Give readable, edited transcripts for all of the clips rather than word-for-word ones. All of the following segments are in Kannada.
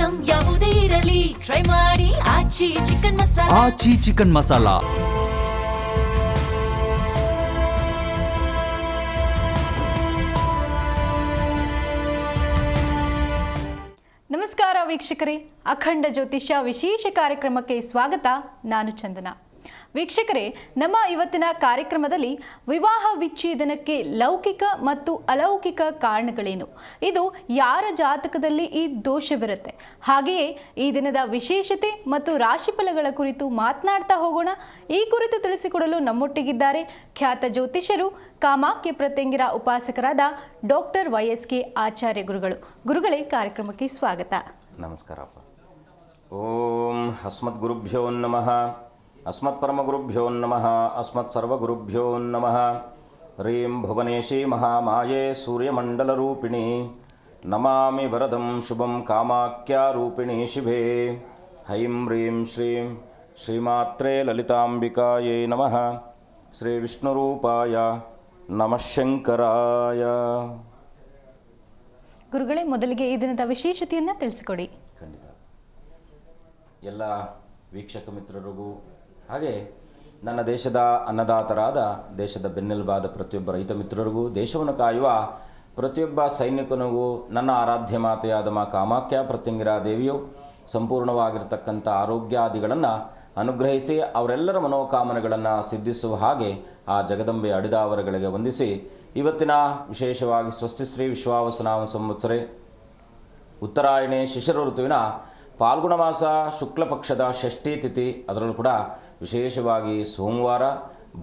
ಐಟಂ ಯಾವುದೇ ಇರಲಿ ಟ್ರೈ ಮಾಡಿ ಆಚಿ ಚಿಕನ್ ಮಸಾಲಾ. ಆಚಿ ಚಿಕನ್ ಮಸಾಲಾ. ನಮಸ್ಕಾರ ವೀಕ್ಷಕರೇ, ಅಖಂಡ ಜ್ಯೋತಿಷ್ಯ ವಿಶೇಷ ಕಾರ್ಯಕ್ರಮಕ್ಕೆ ಸ್ವಾಗತ. ನಾನು ಚಂದನ. ವೀಕ್ಷಕರೇ, ನಮ್ಮ ಇವತ್ತಿನ ಕಾರ್ಯಕ್ರಮದಲ್ಲಿ ವಿವಾಹ ವಿಚ್ಛೇದನಕ್ಕೆ ಲೌಕಿಕ ಮತ್ತು ಅಲೌಕಿಕ ಕಾರಣಗಳೇನು, ಇದು ಯಾರ ಜಾತಕದಲ್ಲಿ ಈ ದೋಷವಿರುತ್ತೆ, ಹಾಗೆಯೇ ಈ ದಿನದ ವಿಶೇಷತೆ ಮತ್ತು ರಾಶಿಫಲಗಳ ಕುರಿತು ಮಾತನಾಡ್ತಾ ಹೋಗೋಣ. ಈ ಕುರಿತು ತಿಳಿಸಿಕೊಡಲು ನಮ್ಮೊಟ್ಟಿಗಿದ್ದಾರೆ ಖ್ಯಾತ ಜ್ಯೋತಿಷ್ಯರು, ಕಾಮಾಖ್ಯ ಪ್ರತ್ಯಂಗಿರ ಉಪಾಸಕರಾದ ಡಾಕ್ಟರ್ YSK ಆಚಾರ್ಯ ಗುರುಗಳು. ಗುರುಗಳೇ, ಕಾರ್ಯಕ್ರಮಕ್ಕೆ ಸ್ವಾಗತ. ನಮಸ್ಕಾರಪ್ಪ. ಓಂ ಅಸ್ಮದ್ ಗುರುಭ್ಯೋ ನಮಃ, ಅಸ್ಮತ್ ಪರಮಗುರುಭ್ಯೋ ನಮಃ, ಅಸ್ಮತ್ ಸರ್ವಗುರುಭ್ಯೋ ನಮಃ. ಹ್ರೀಂ ಭುವನೇಶಿ ಮಹಾಮಾಯೆ ಸೂರ್ಯಮಂಡಲರೂಪಿಣಿ ನಮಾಮಿ ವರದಂ ಶುಭಂ ಕಾಮಾಖ್ಯಾರೂಪಿಣಿ ಶಿವೆ. ಹೈಂ ಹ್ರೀಂ ಶ್ರೀಂ ಶ್ರೀಮಾತ್ರೇ ಲಲಿತಾಂಬಿಕಾಯೇ ನಮಃ. ಶ್ರೀ ವಿಷ್ಣುರೂಪಾಯ ನಮಃ ಶಂಕರಾಯ. ಗುರುಗಳೇ, ಮೊದಲಿಗೆ ಈ ದಿನದ ವಿಶೇಷತೆಯನ್ನು ತಿಳಿಸಿಕೊಡಿ. ಖಂಡಿತ. ಎಲ್ಲ ವೀಕ್ಷಕ ಮಿತ್ರರಿಗೂ ಹಾಗೆ ನನ್ನ ದೇಶದ ಅನ್ನದಾತರಾದ, ದೇಶದ ಬೆನ್ನೆಲುಬಾದ ಪ್ರತಿಯೊಬ್ಬ ರೈತ ಮಿತ್ರರಿಗೂ, ದೇಶವನ್ನು ಕಾಯುವ ಪ್ರತಿಯೊಬ್ಬ ಸೈನಿಕನಿಗೂ ನನ್ನ ಆರಾಧ್ಯ ಮಾತೆಯಾದ ಮಾ ಕಾಮಾಖ್ಯ ಪ್ರತ್ಯಂಗಿರ ದೇವಿಯು ಸಂಪೂರ್ಣವಾಗಿರ್ತಕ್ಕಂಥ ಆರೋಗ್ಯಾದಿಗಳನ್ನು ಅನುಗ್ರಹಿಸಿ ಅವರೆಲ್ಲರ ಮನೋಕಾಮನೆಗಳನ್ನು ಸಿದ್ಧಿಸುವ ಹಾಗೆ ಆ ಜಗದಂಬೆ ಅಡಿದಾವರಗಳಿಗೆ ವಂದಿಸಿ, ಇವತ್ತಿನ ವಿಶೇಷವಾಗಿ ಸ್ವಸ್ತಿಶ್ರೀ ವಿಶ್ವಾವಸುನಾಮ ಸಂವತ್ಸರೆ ಉತ್ತರಾಯಣೆ ಶಿಶಿರ ಋತುವಿನ ಫಾಲ್ಗುಣ ಮಾಸ ಶುಕ್ಲ ಪಕ್ಷದ ಷಷ್ಠಿ ತಿಥಿ, ಅದರಲ್ಲೂ ಕೂಡ ವಿಶೇಷವಾಗಿ ಸೋಮವಾರ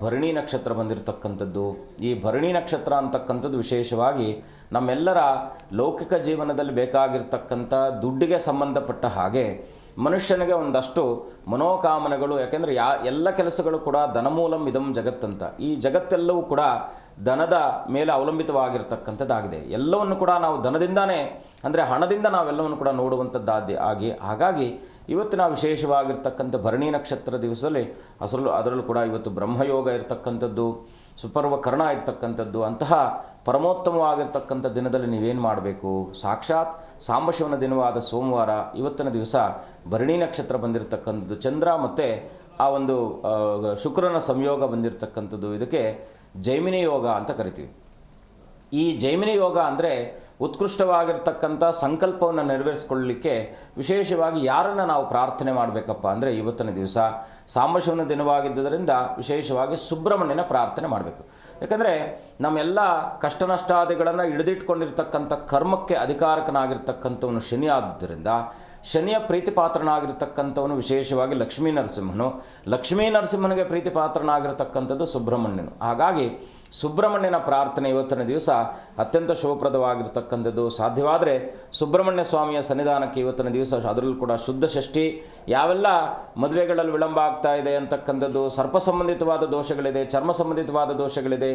ಭರಣಿ ನಕ್ಷತ್ರ ಬಂದಿರತಕ್ಕಂಥದ್ದು. ಈ ಭರಣಿ ನಕ್ಷತ್ರ ಅಂತಕ್ಕಂಥದ್ದು ವಿಶೇಷವಾಗಿ ನಮ್ಮೆಲ್ಲರ ಲೌಕಿಕ ಜೀವನದಲ್ಲಿ ಬೇಕಾಗಿರ್ತಕ್ಕಂಥ ದುಡ್ಡಿಗೆ ಸಂಬಂಧಪಟ್ಟ ಹಾಗೆ ಮನುಷ್ಯನಿಗೆ ಒಂದಷ್ಟು ಮನೋಕಾಮನೆಗಳು, ಯಾಕೆಂದರೆ ಎಲ್ಲ ಕೆಲಸಗಳು ಕೂಡ ಧನಮೂಲಂ ಇದಂ ಜಗತ್ತಂತ. ಈ ಜಗತ್ತೆಲ್ಲವೂ ಕೂಡ ಧನದ ಮೇಲೆ ಅವಲಂಬಿತವಾಗಿರ್ತಕ್ಕಂಥದ್ದಾಗಿದೆ. ಎಲ್ಲವನ್ನು ಕೂಡ ನಾವು ಧನದಿಂದಾನೇ, ಅಂದರೆ ಹಣದಿಂದ ನಾವೆಲ್ಲವನ್ನು ಕೂಡ ನೋಡುವಂಥದ್ದಾದ ಹಾಗಾಗಿ ಇವತ್ತಿನ ವಿಶೇಷವಾಗಿರ್ತಕ್ಕಂಥ ಭರಣಿ ನಕ್ಷತ್ರ ದಿವಸದಲ್ಲಿ ಅದರಲ್ಲೂ ಕೂಡ ಇವತ್ತು ಬ್ರಹ್ಮಯೋಗ ಇರತಕ್ಕಂಥದ್ದು, ಸುಪರ್ವಕರ್ಣ ಇರ್ತಕ್ಕಂಥದ್ದು. ಅಂತಹ ಪರಮೋತ್ತಮವಾಗಿರ್ತಕ್ಕಂಥ ದಿನದಲ್ಲಿ ನೀವೇನು ಮಾಡಬೇಕು, ಸಾಕ್ಷಾತ್ ಸಾಂಬಶಿವನ ದಿನವಾದ ಸೋಮವಾರ ಇವತ್ತಿನ ದಿವಸ ಭರಣಿ ನಕ್ಷತ್ರ ಬಂದಿರತಕ್ಕಂಥದ್ದು, ಚಂದ್ರ ಮತ್ತು ಆ ಒಂದು ಶುಕ್ರನ ಸಂಯೋಗ ಬಂದಿರತಕ್ಕಂಥದ್ದು. ಇದಕ್ಕೆ ಜೈಮಿನಿ ಯೋಗ ಅಂತ ಕರಿತೀವಿ. ಈ ಜೈಮಿನಿ ಯೋಗ ಅಂದರೆ ಉತ್ಕೃಷ್ಟವಾಗಿರ್ತಕ್ಕಂಥ ಸಂಕಲ್ಪವನ್ನು ನೆರವೇರಿಸಿಕೊಳ್ಳಲಿಕ್ಕೆ ವಿಶೇಷವಾಗಿ ಯಾರನ್ನು ನಾವು ಪ್ರಾರ್ಥನೆ ಮಾಡಬೇಕಪ್ಪ ಅಂದರೆ ಇವತ್ತಿನ ದಿವಸ ಸಾಂಬಶಿವನ ದಿನವಾಗಿದ್ದರಿಂದ ವಿಶೇಷವಾಗಿ ಸುಬ್ರಹ್ಮಣ್ಯನ ಪ್ರಾರ್ಥನೆ ಮಾಡಬೇಕು. ಯಾಕಂದರೆ ನಮ್ಮೆಲ್ಲ ಕಷ್ಟ ನಷ್ಟಾದಿಗಳನ್ನು ಹಿಡಿದಿಟ್ಕೊಂಡಿರ್ತಕ್ಕಂಥ ಕರ್ಮಕ್ಕೆ ಅಧಿಕಾರಕನಾಗಿರ್ತಕ್ಕಂಥವನು ಶನಿ ಆದುದರಿಂದ ಶನಿಯ ಪ್ರೀತಿಪಾತ್ರನಾಗಿರ್ತಕ್ಕಂಥವನು ವಿಶೇಷವಾಗಿ ಲಕ್ಷ್ಮೀ ನರಸಿಂಹನಿಗೆ ಪ್ರೀತಿಪಾತ್ರನಾಗಿರ್ತಕ್ಕಂಥದ್ದು ಸುಬ್ರಹ್ಮಣ್ಯನು. ಹಾಗಾಗಿ ಸುಬ್ರಹ್ಮಣ್ಯನ ಪ್ರಾರ್ಥನೆ ಇವತ್ತಿನ ದಿವಸ ಅತ್ಯಂತ ಶುಭಪ್ರದವಾಗಿರ್ತಕ್ಕಂಥದ್ದು. ಸಾಧ್ಯವಾದರೆ ಸುಬ್ರಹ್ಮಣ್ಯ ಸ್ವಾಮಿಯ ಸನ್ನಿಧಾನಕ್ಕೆ ಇವತ್ತಿನ ದಿವಸ, ಅದರಲ್ಲೂ ಕೂಡ ಶುದ್ಧ ಷಷ್ಠಿ, ಯಾವೆಲ್ಲ ಮದುವೆಗಳಲ್ಲಿ ವಿಳಂಬ ಆಗ್ತಾ ಇದೆ ಅಂತಕ್ಕಂಥದ್ದು, ಸರ್ಪ ಸಂಬಂಧಿತವಾದ ದೋಷಗಳಿದೆ, ಚರ್ಮ ಸಂಬಂಧಿತವಾದ ದೋಷಗಳಿದೆ,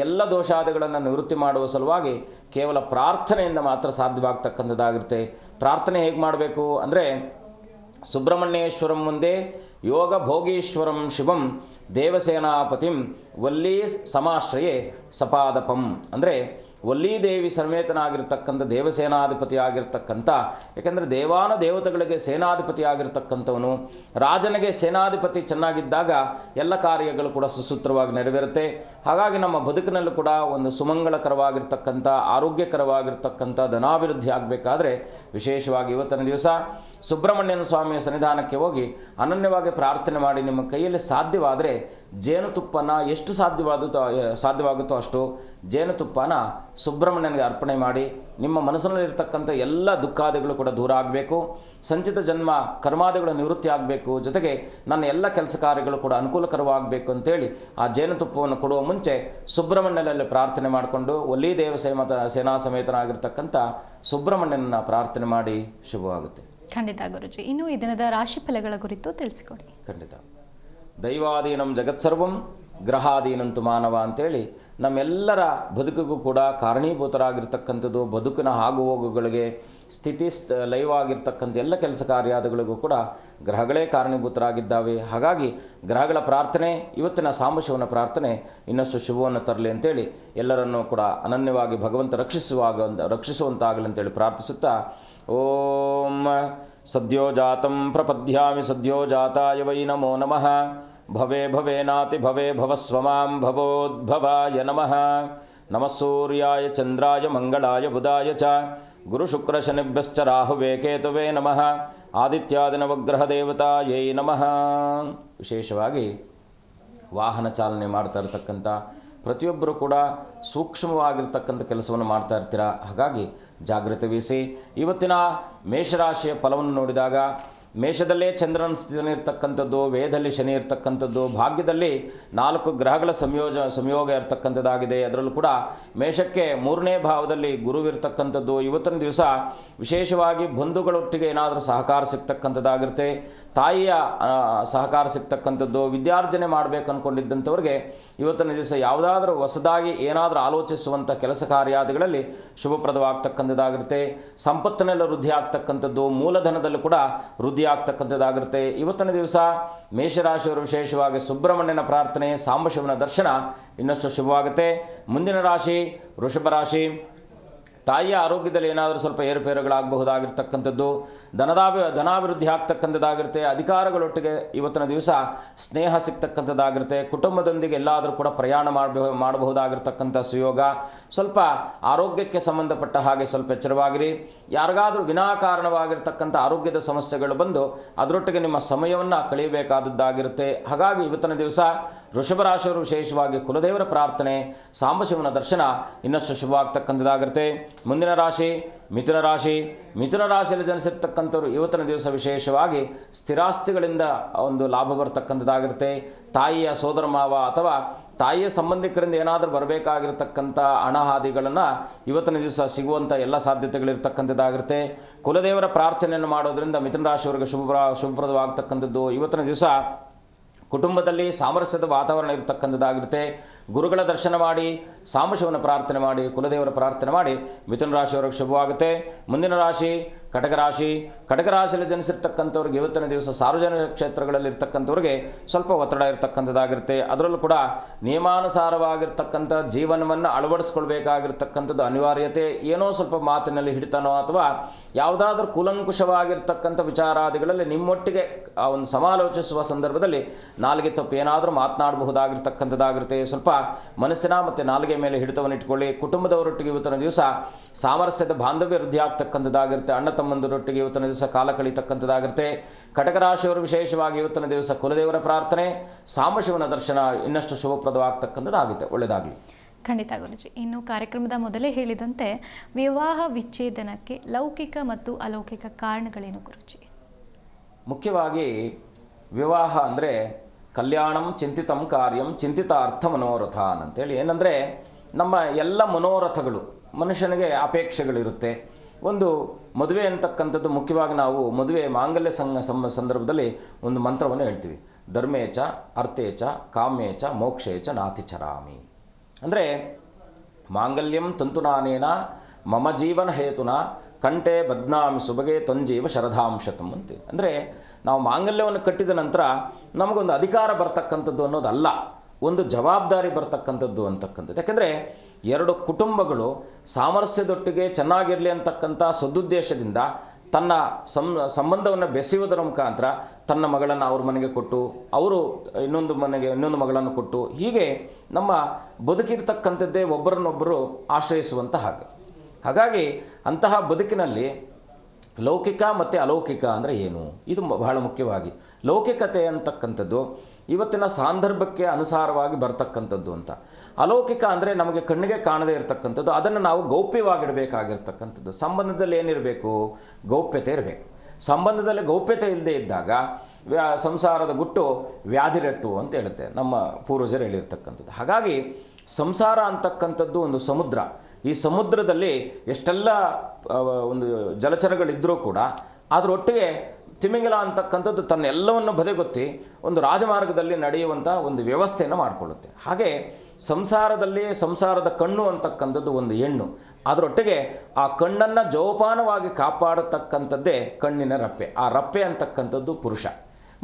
ಎಲ್ಲ ದೋಷಾದಿಗಳನ್ನು ನಿವೃತ್ತಿ ಮಾಡುವ ಸಲುವಾಗಿ ಕೇವಲ ಪ್ರಾರ್ಥನೆಯಿಂದ ಮಾತ್ರ ಸಾಧ್ಯವಾಗ್ತಕ್ಕಂಥದ್ದಾಗಿರುತ್ತೆ. ಪ್ರಾರ್ಥನೆ ಹೇಗೆ ಮಾಡಬೇಕು ಅಂದರೆ, ಸುಬ್ರಹ್ಮಣ್ಯೇಶ್ವರಂ ಮುಂದೆ ಯೋಗ ಭೋಗೀಶ್ವರಂ ಶಿವಂ ದೇವಸೇನಾಪತಿಂ ವಲ್ಲೀ ಸಮಾಶ್ರಯೇ ಸಪಾದಪಂ. ಅಂದರೆ ವಲ್ಲೀದೇವಿ ಸಮೇತನಾಗಿರ್ತಕ್ಕಂಥ ದೇವಸೇನಾಧಿಪತಿ ಆಗಿರ್ತಕ್ಕಂಥ, ಯಾಕೆಂದರೆ ದೇವಾನ ದೇವತೆಗಳಿಗೆ ಸೇನಾಧಿಪತಿ ಆಗಿರ್ತಕ್ಕಂಥವನು, ರಾಜನಿಗೆ ಸೇನಾಧಿಪತಿ ಚೆನ್ನಾಗಿದ್ದಾಗ ಎಲ್ಲ ಕಾರ್ಯಗಳು ಕೂಡ ಸುಸೂತ್ರವಾಗಿ ನೆರವೇರುತ್ತೆ. ಹಾಗಾಗಿ ನಮ್ಮ ಬದುಕಿನಲ್ಲೂ ಕೂಡ ಒಂದು ಸುಮಂಗಳಕರವಾಗಿರ್ತಕ್ಕಂಥ, ಆರೋಗ್ಯಕರವಾಗಿರ್ತಕ್ಕಂಥ ಧನಾಭಿವೃದ್ಧಿ ಆಗಬೇಕಾದ್ರೆ ವಿಶೇಷವಾಗಿ ಇವತ್ತಿನ ದಿವಸ ಸುಬ್ರಹ್ಮಣ್ಯನ ಸ್ವಾಮಿಯ ಸನ್ನಿಧಾನಕ್ಕೆ ಹೋಗಿ ಅನನ್ಯವಾಗಿ ಪ್ರಾರ್ಥನೆ ಮಾಡಿ, ನಿಮ್ಮ ಕೈಯಲ್ಲಿ ಸಾಧ್ಯವಾದರೆ ಜೇನುತುಪ್ಪನ ಎಷ್ಟು ಸಾಧ್ಯವಾಗುತ್ತೋ ಅಷ್ಟು ಜೇನುತುಪ್ಪನ ಸುಬ್ರಹ್ಮಣ್ಯನಿಗೆ ಅರ್ಪಣೆ ಮಾಡಿ, ನಿಮ್ಮ ಮನಸ್ಸಿನಲ್ಲಿರ್ತಕ್ಕಂಥ ಎಲ್ಲ ದುಃಖಾದಿಗಳು ಕೂಡ ದೂರ ಆಗಬೇಕು, ಸಂಚಿತ ಜನ್ಮ ಕರ್ಮಾದಿಗಳು ನಿವೃತ್ತಿ ಆಗಬೇಕು, ಜೊತೆಗೆ ನನ್ನ ಎಲ್ಲ ಕೆಲಸ ಕಾರ್ಯಗಳು ಕೂಡ ಅನುಕೂಲಕರವಾಗಬೇಕು ಅಂತೇಳಿ ಆ ಜೇನುತುಪ್ಪವನ್ನು ಕೊಡುವ ಮುಂಚೆ ಸುಬ್ರಹ್ಮಣ್ಯನಲ್ಲಿ ಪ್ರಾರ್ಥನೆ ಮಾಡಿಕೊಂಡು ವಲ್ಲೀ ಸೇನಾ ಸಮೇತನಾಗಿರ್ತಕ್ಕಂಥ ಸುಬ್ರಹ್ಮಣ್ಯನ ಪ್ರಾರ್ಥನೆ ಮಾಡಿ ಶುಭವಾಗುತ್ತೆ. ಖಂಡಿತ ಗುರುಜಿ. ಇನ್ನು ಈ ದಿನದ ರಾಶಿಫಲಗಳ ಕುರಿತು ತಿಳಿಸಿಕೊಡಿ. ಖಂಡಿತ. ದೈವಾಧೀನಂ ಜಗತ್ಸರ್ವಂ ಗ್ರಹಾಧೀನಂತು ಮಾನವ ಅಂತೇಳಿ ನಮ್ಮೆಲ್ಲರ ಬದುಕಿಗೂ ಕೂಡ ಕಾರಣೀಭೂತರಾಗಿರ್ತಕ್ಕಂಥದ್ದು, ಬದುಕಿನ ಆಗುಹೋಗುಗಳಿಗೆ ಸ್ಥಿತಿ ಲೈವಾಗಿರ್ತಕ್ಕಂಥ ಎಲ್ಲ ಕೆಲಸ ಕಾರ್ಯಾದಿಗಳಿಗೂ ಕೂಡ ಗ್ರಹಗಳೇ ಕಾರಣೀಭೂತರಾಗಿದ್ದಾವೆ. ಹಾಗಾಗಿ ಗ್ರಹಗಳ ಪ್ರಾರ್ಥನೆ, ಇವತ್ತಿನ ಸಾಂಬಶಿವನ ಪ್ರಾರ್ಥನೆ ಇನ್ನಷ್ಟು ಶುಭವನ್ನು ತರಲಿ ಅಂತೇಳಿ ಎಲ್ಲರನ್ನೂ ಕೂಡ ಅನನ್ಯವಾಗಿ ಭಗವಂತ ರಕ್ಷಿಸುವಂತಾಗಲಿ ಅಂತೇಳಿ ಪ್ರಾರ್ಥಿಸುತ್ತಾ, ಓಂ ಸದ್ಯೋ ಜಾತಂ ಪ್ರಪದ್ಯಾಮಿ ಸದ್ಯೋ ಜಾತಾಯ ವೈ ನಮೋ ನಮಃ ಭವೇ ಭವೇನಾತಿ ಭವೇ ಭವಸ್ವಮಾಂ ಭವೋದ್ಭವಾಯ ನಮಃ ನಮಃ ಸೂರ್ಯಾಯ ಚಂದ್ರಾಯ ಮಂಗಳಾಯ ಬುಧಾಯ ಚ ಗುರುಶುಕ್ರಶನಿಭ್ಯಶ್ಚ ರಾಹುವೇ ಕೇತುವೇ ನಮಃ ಆದಿತ್ಯಾದಿನವಗ್ರಹ ದೇವತಾಯೈ ನಮಃ. ವಿಶೇಷವಾಗಿ ವಾಹನ ಚಾಲನೆ ಮಾಡ್ತಾ ಇರತಕ್ಕಂಥ ಪ್ರತಿಯೊಬ್ಬರು ಕೂಡ ಸೂಕ್ಷ್ಮವಾಗಿರ್ತಕ್ಕಂಥ ಕೆಲಸವನ್ನು ಮಾಡ್ತಾ ಇರ್ತೀರ. ಹಾಗಾಗಿ ಜಾಗೃತಿ ವಹಿಸಿ. ಇವತ್ತಿನ ಮೇಷರಾಶಿಯ ಫಲವನ್ನು ನೋಡಿದಾಗ ಮೇಷದಲ್ಲೇ ಚಂದ್ರನ ಸ್ಥಿತಿಯಲ್ಲಿ ಇರ್ತಕ್ಕಂಥದ್ದು, ವ್ಯಯದಲ್ಲಿ ಶನಿ ಇರ್ತಕ್ಕಂಥದ್ದು, ಭಾಗ್ಯದಲ್ಲಿ 4 ಗ್ರಹಗಳ ಸಂಯೋಗ ಇರ್ತಕ್ಕಂಥದ್ದಾಗಿದೆ. ಅದರಲ್ಲೂ ಕೂಡ ಮೇಷಕ್ಕೆ 3ನೇ ಭಾವದಲ್ಲಿ ಗುರು ಇರ್ತಕ್ಕಂಥದ್ದು. ಇವತ್ತಿನ ದಿವಸ ವಿಶೇಷವಾಗಿ ಬಂಧುಗಳೊಟ್ಟಿಗೆ ಏನಾದರೂ ಸಹಕಾರ ಸಿಗ್ತಕ್ಕಂಥದ್ದಾಗಿರುತ್ತೆ. ತಾಯಿಯ ಸಹಕಾರ ಸಿಗ್ತಕ್ಕಂಥದ್ದು. ವಿದ್ಯಾರ್ಜನೆ ಮಾಡಬೇಕು ಅಂದ್ಕೊಂಡಿದ್ದಂಥವ್ರಿಗೆ ಇವತ್ತಿನ ದಿವಸ ಯಾವುದಾದ್ರೂ ಹೊಸದಾಗಿ ಏನಾದರೂ ಆಲೋಚಿಸುವಂಥ ಕೆಲಸ ಕಾರ್ಯಾದಿಗಳಲ್ಲಿ ಶುಭಪ್ರದವಾಗ್ತಕ್ಕಂಥದ್ದಾಗಿರುತ್ತೆ. ಸಂಪತ್ತಿನೆಲ್ಲ ವೃದ್ಧಿ ಆಗ್ತಕ್ಕಂಥದ್ದು, ಮೂಲಧನದಲ್ಲೂ ಕೂಡ ವೃದ್ಧಿ ಆಗ್ತಕ್ಕಂಥದ್ದಾಗಿರುತ್ತೆ. ಇವತ್ತಿನ ದಿವಸ ಮೇಷರಾಶಿಯವರು ವಿಶೇಷವಾಗಿ ಸುಬ್ರಹ್ಮಣ್ಯನ ಪ್ರಾರ್ಥನೆ, ಸಾಂಬಶಿವನ ದರ್ಶನ ಇನ್ನಷ್ಟು ಶುಭವಾಗುತ್ತೆ. ಮುಂದಿನ ರಾಶಿ ವೃಷಭ ರಾಶಿ. ತಾಯಿಯ ಆರೋಗ್ಯದಲ್ಲಿ ಏನಾದರೂ ಸ್ವಲ್ಪ ಏರುಪೇರುಗಳಾಗಬಹುದಾಗಿರ್ತಕ್ಕಂಥದ್ದು, ಧನಾಭಿವೃದ್ಧಿ ಆಗ್ತಕ್ಕಂಥದ್ದಾಗಿರುತ್ತೆ. ಅಧಿಕಾರಿಗಳೊಟ್ಟಿಗೆ ಇವತ್ತಿನ ದಿವಸ ಸ್ನೇಹ ಸಿಗ್ತಕ್ಕಂಥದ್ದಾಗಿರುತ್ತೆ. ಕುಟುಂಬದೊಂದಿಗೆ ಎಲ್ಲಾದರೂ ಕೂಡ ಪ್ರಯಾಣ ಮಾಡಬಹುದಾಗಿರ್ತಕ್ಕಂಥ ಸುಯೋಗ. ಸ್ವಲ್ಪ ಆರೋಗ್ಯಕ್ಕೆ ಸಂಬಂಧಪಟ್ಟ ಹಾಗೆ ಸ್ವಲ್ಪ ಎಚ್ಚರವಾಗಿರಿ. ಯಾರಿಗಾದರೂ ವಿನಾಕಾರಣವಾಗಿರ್ತಕ್ಕಂಥ ಆರೋಗ್ಯದ ಸಮಸ್ಯೆಗಳು ಬಂದು ಅದರೊಟ್ಟಿಗೆ ನಿಮ್ಮ ಸಮಯವನ್ನು ಕಳೆಯಬೇಕಾದದ್ದಾಗಿರುತ್ತೆ. ಹಾಗಾಗಿ ಇವತ್ತಿನ ದಿವಸ ವೃಷಭ ರಾಶಿಯವರು ವಿಶೇಷವಾಗಿ ಕುಲದೇವರ ಪ್ರಾರ್ಥನೆ, ಸಾಂಬಶಿವನ ದರ್ಶನ ಇನ್ನಷ್ಟು ಶುಭವಾಗ್ತಕ್ಕಂಥದ್ದಾಗಿರುತ್ತೆ. ಮುಂದಿನ ರಾಶಿ ಮಿಥುನ ರಾಶಿ. ಮಿಥುನ ರಾಶಿಯಲ್ಲಿ ಜನಿಸಿರ್ತಕ್ಕಂಥವ್ರು ಇವತ್ತಿನ ದಿವಸ ವಿಶೇಷವಾಗಿ ಸ್ಥಿರಾಸ್ತಿಗಳಿಂದ ಒಂದು ಲಾಭ ಬರ್ತಕ್ಕಂಥದ್ದಾಗಿರುತ್ತೆ. ತಾಯಿಯ ಸೋದರ ಮಾವ ಅಥವಾ ತಾಯಿಯ ಸಂಬಂಧಿಕರಿಂದ ಏನಾದರೂ ಬರಬೇಕಾಗಿರ್ತಕ್ಕಂಥ ಹಣಹಾದಿಗಳನ್ನು ಇವತ್ತಿನ ದಿವಸ ಸಿಗುವಂಥ ಎಲ್ಲ ಸಾಧ್ಯತೆಗಳಿರ್ತಕ್ಕಂಥದ್ದಾಗಿರುತ್ತೆ. ಕುಲದೇವರ ಪ್ರಾರ್ಥನೆಯನ್ನು ಮಾಡೋದರಿಂದ ಮಿಥುನ ರಾಶಿಯವರಿಗೆ ಶುಭಪ್ರದವಾಗ್ತಕ್ಕಂಥದ್ದು. ಇವತ್ತಿನ ದಿವಸ ಕುಟುಂಬದಲ್ಲಿ ಸಾಮರಸ್ಯದ ವಾತಾವರಣ ಇರತಕ್ಕಂಥದ್ದಾಗಿರುತ್ತೆ. ಗುರುಗಳ ದರ್ಶನ ಮಾಡಿ, ಸಾಂಬಶಿವನ ಪ್ರಾರ್ಥನೆ ಮಾಡಿ, ಕುಲದೇವರ ಪ್ರಾರ್ಥನೆ ಮಾಡಿ ಮಿಥುನ ರಾಶಿಯವರಿಗೆ ಶುಭವಾಗುತ್ತೆ. ಮುಂದಿನ ರಾಶಿ ಕಟಕ ರಾಶಿ. ಕಟಕ ರಾಶಿಯಲ್ಲಿ ಜನಿಸಿರ್ತಕ್ಕಂಥವ್ರಿಗೆ ಇವತ್ತಿನ ದಿವಸ ಸಾರ್ವಜನಿಕ ಕ್ಷೇತ್ರಗಳಲ್ಲಿ ಇರ್ತಕ್ಕಂಥವ್ರಿಗೆ ಸ್ವಲ್ಪ ಒತ್ತಡ ಇರತಕ್ಕಂಥದ್ದಾಗಿರುತ್ತೆ. ಅದರಲ್ಲೂ ಕೂಡ ನಿಯಮಾನುಸಾರವಾಗಿರ್ತಕ್ಕಂಥ ಜೀವನವನ್ನು ಅಳವಡಿಸ್ಕೊಳ್ಬೇಕಾಗಿರ್ತಕ್ಕಂಥದ್ದು ಅನಿವಾರ್ಯತೆ. ಏನೋ ಸ್ವಲ್ಪ ಮಾತಿನಲ್ಲಿ ಹಿಡಿತನೋ ಅಥವಾ ಯಾವುದಾದ್ರೂ ಕೂಲಂಕುಷವಾಗಿರ್ತಕ್ಕಂಥ ವಿಚಾರಾದಿಗಳಲ್ಲಿ ನಿಮ್ಮೊಟ್ಟಿಗೆ ಆ ಒಂದು ಸಮಾಲೋಚಿಸುವ ಸಂದರ್ಭದಲ್ಲಿ ನಾಲಿಗೆ ತಪ್ಪು ಏನಾದರೂ ಮಾತನಾಡಬಹುದಾಗಿರ್ತಕ್ಕಂಥದ್ದಾಗಿರುತ್ತೆ. ಸ್ವಲ್ಪ ಮನಸ್ಸಿನ ಮತ್ತು ನಾಲಿಗೆ ಮೇಲೆ ಹಿಡಿತವನ್ನು ಇಟ್ಕೊಳ್ಳಿ. ಕುಟುಂಬದವರೊಟ್ಟಿಗೆ ಇವತ್ತಿನ ದಿವಸ ಸಾಮರಸ್ಯದ ಬಾಂಧವ್ಯ ವೃದ್ಧಿ ಆಗ್ತಕ್ಕಂಥದ್ದಾಗಿರುತ್ತೆ. ಅಣ್ಣ ತಮ್ಮಂದರೊಟ್ಟಿಗೆ ಇವತ್ತಿನ ದಿವಸ ಕಾಲ ಕಳೀತಕ್ಕಂಥದ್ದಾಗಿರುತ್ತೆ. ಕಟಕ ರಾಶಿಯವರು ವಿಶೇಷವಾಗಿ ಇವತ್ತಿನ ದಿವಸ ಕುಲದೇವರ ಪ್ರಾರ್ಥನೆ, ಸಾಂಬಶಿವನ ದರ್ಶನ ಇನ್ನಷ್ಟು ಶುಭಪ್ರದವಾಗ್ತಕ್ಕಂಥದ್ದಾಗುತ್ತೆ. ಒಳ್ಳೆಯದಾಗಲಿ. ಖಂಡಿತ ಗುರುಜಿ. ಇನ್ನು ಕಾರ್ಯಕ್ರಮದ ಮೊದಲೇ ಹೇಳಿದಂತೆ ವಿವಾಹ ವಿಚ್ಛೇದನಕ್ಕೆ ಲೌಕಿಕ ಮತ್ತು ಅಲೌಕಿಕ ಕಾರಣಗಳೇನು ಗುರುಜಿ? ಮುಖ್ಯವಾಗಿ ವಿವಾಹ ಅಂದರೆ ಕಲ್ಯಾಣಂ ಚಿಂತಿತಂ ಕಾರ್ಯಂ ಚಿಂತಿತಾರ್ಥ ಮನೋರಥ ಅಂತೇಳಿ. ಏನಂದರೆ ನಮ್ಮ ಎಲ್ಲ ಮನೋರಥಗಳು, ಮನುಷ್ಯನಿಗೆ ಅಪೇಕ್ಷೆಗಳಿರುತ್ತೆ. ಒಂದು ಮದುವೆ ಅಂತಕ್ಕಂಥದ್ದು ಮುಖ್ಯವಾಗಿ ನಾವು ಮದುವೆ ಮಾಂಗಲ್ಯ ಸಂದರ್ಭದಲ್ಲಿ ಒಂದು ಮಂತ್ರವನ್ನು ಹೇಳ್ತೀವಿ. ಧರ್ಮೇಚ ಅರ್ಥೇಚ ಕಾಮೇಚ ಮೋಕ್ಷೇಚ ನಾತಿಚರಾಮಿ. ಅಂದರೆ ಮಾಂಗಲ್ಯಂ ತಂತುನಾನೇನ ಮಮ ಜೀವನ ಹೇತುನ ಕಂಠೆ ಬದ್ನಾಮಿ ಸುಬಗೆ ತೊಂಜೀವ ಶರಧಾಂಶತಂ ಅಂತೀವಿ. ಅಂದರೆ ನಾವು ಮಾಂಗಲ್ಯವನ್ನು ಕಟ್ಟಿದ ನಂತರ ನಮಗೊಂದು ಅಧಿಕಾರ ಬರ್ತಕ್ಕಂಥದ್ದು ಅನ್ನೋದಲ್ಲ, ಒಂದು ಜವಾಬ್ದಾರಿ ಬರ್ತಕ್ಕಂಥದ್ದು ಅಂತಕ್ಕಂಥದ್ದು. ಯಾಕೆಂದರೆ 2 ಕುಟುಂಬಗಳು ಸಾಮರಸ್ಯದೊಟ್ಟಿಗೆ ಚೆನ್ನಾಗಿರಲಿ ಅಂತಕ್ಕಂಥ ಸದುದ್ದೇಶದಿಂದ ತನ್ನ ಸಂಬಂಧವನ್ನು ಬೆಸೆಯುವುದರ ಮುಖಾಂತರ ತನ್ನ ಮಗಳನ್ನು ಅವ್ರ ಮನೆಗೆ ಕೊಟ್ಟು, ಅವರು ಇನ್ನೊಂದು ಮಗಳನ್ನು ಕೊಟ್ಟು, ಹೀಗೆ ನಮ್ಮ ಬದುಕಿರ್ತಕ್ಕಂಥದ್ದೇ ಒಬ್ಬರನ್ನೊಬ್ಬರು ಆಶ್ರಯಿಸುವಂಥ ಹಾಗೆ. ಹಾಗಾಗಿ ಅಂತಹ ಬದುಕಿನಲ್ಲಿ ಲೌಕಿಕ ಮತ್ತು ಅಲೌಕಿಕ ಅಂದರೆ ಏನು, ಇದು ಬಹಳ ಮುಖ್ಯವಾಗಿ. ಲೌಕಿಕತೆ ಅಂತಕ್ಕಂಥದ್ದು ಇವತ್ತಿನ ಸಂದರ್ಭಕ್ಕೆ ಅನುಸಾರವಾಗಿ ಬರ್ತಕ್ಕಂಥದ್ದು ಅಂತ. ಅಲೌಕಿಕ ಅಂದರೆ ನಮಗೆ ಕಣ್ಣಿಗೆ ಕಾಣದೇ ಇರತಕ್ಕಂಥದ್ದು, ಅದನ್ನು ನಾವು ಗೌಪ್ಯವಾಗಿಡಬೇಕಾಗಿರ್ತಕ್ಕಂಥದ್ದು. ಸಂಬಂಧದಲ್ಲಿ ಏನಿರಬೇಕು? ಗೌಪ್ಯತೆ ಇರಬೇಕು. ಸಂಬಂಧದಲ್ಲಿ ಗೌಪ್ಯತೆ ಇಲ್ಲದೆ ಇದ್ದಾಗ ಸಂಸಾರದ ಗುಟ್ಟು ವ್ಯಾಧಿರಟ್ಟು ಅಂತ ಹೇಳುತ್ತೆ ನಮ್ಮ ಪೂರ್ವಜರು ಹೇಳಿರ್ತಕ್ಕಂಥದ್ದು. ಹಾಗಾಗಿ ಸಂಸಾರ ಅಂತಕ್ಕಂಥದ್ದು ಒಂದು ಸಮುದ್ರ. ಈ ಸಮುದ್ರದಲ್ಲಿ ಎಷ್ಟೆಲ್ಲ ಒಂದು ಜಲಚರಗಳಿದ್ದರೂ ಕೂಡ ಅದರೊಟ್ಟಿಗೆ ತಿಮಿಂಗಲ ಅಂತಕ್ಕಂಥದ್ದು ತನ್ನೆಲ್ಲವನ್ನು ಬದೆಗೊತ್ತಿ ಒಂದು ರಾಜಮಾರ್ಗದಲ್ಲಿ ನಡೆಯುವಂಥ ಒಂದು ವ್ಯವಸ್ಥೆಯನ್ನು ಮಾಡಿಕೊಳ್ಳುತ್ತೆ. ಹಾಗೆ ಸಂಸಾರದಲ್ಲಿ ಸಂಸಾರದ ಕಣ್ಣು ಅಂತಕ್ಕಂಥದ್ದು ಒಂದು ಹೆಣ್ಣು, ಅದರೊಟ್ಟಿಗೆ ಆ ಕಣ್ಣನ್ನು ಜೋಪಾನವಾಗಿ ಕಾಪಾಡತಕ್ಕಂಥದ್ದೇ ಕಣ್ಣಿನ ರಪ್ಪೆ. ಆ ರಪ್ಪೆ ಅಂತಕ್ಕಂಥದ್ದು ಪುರುಷ.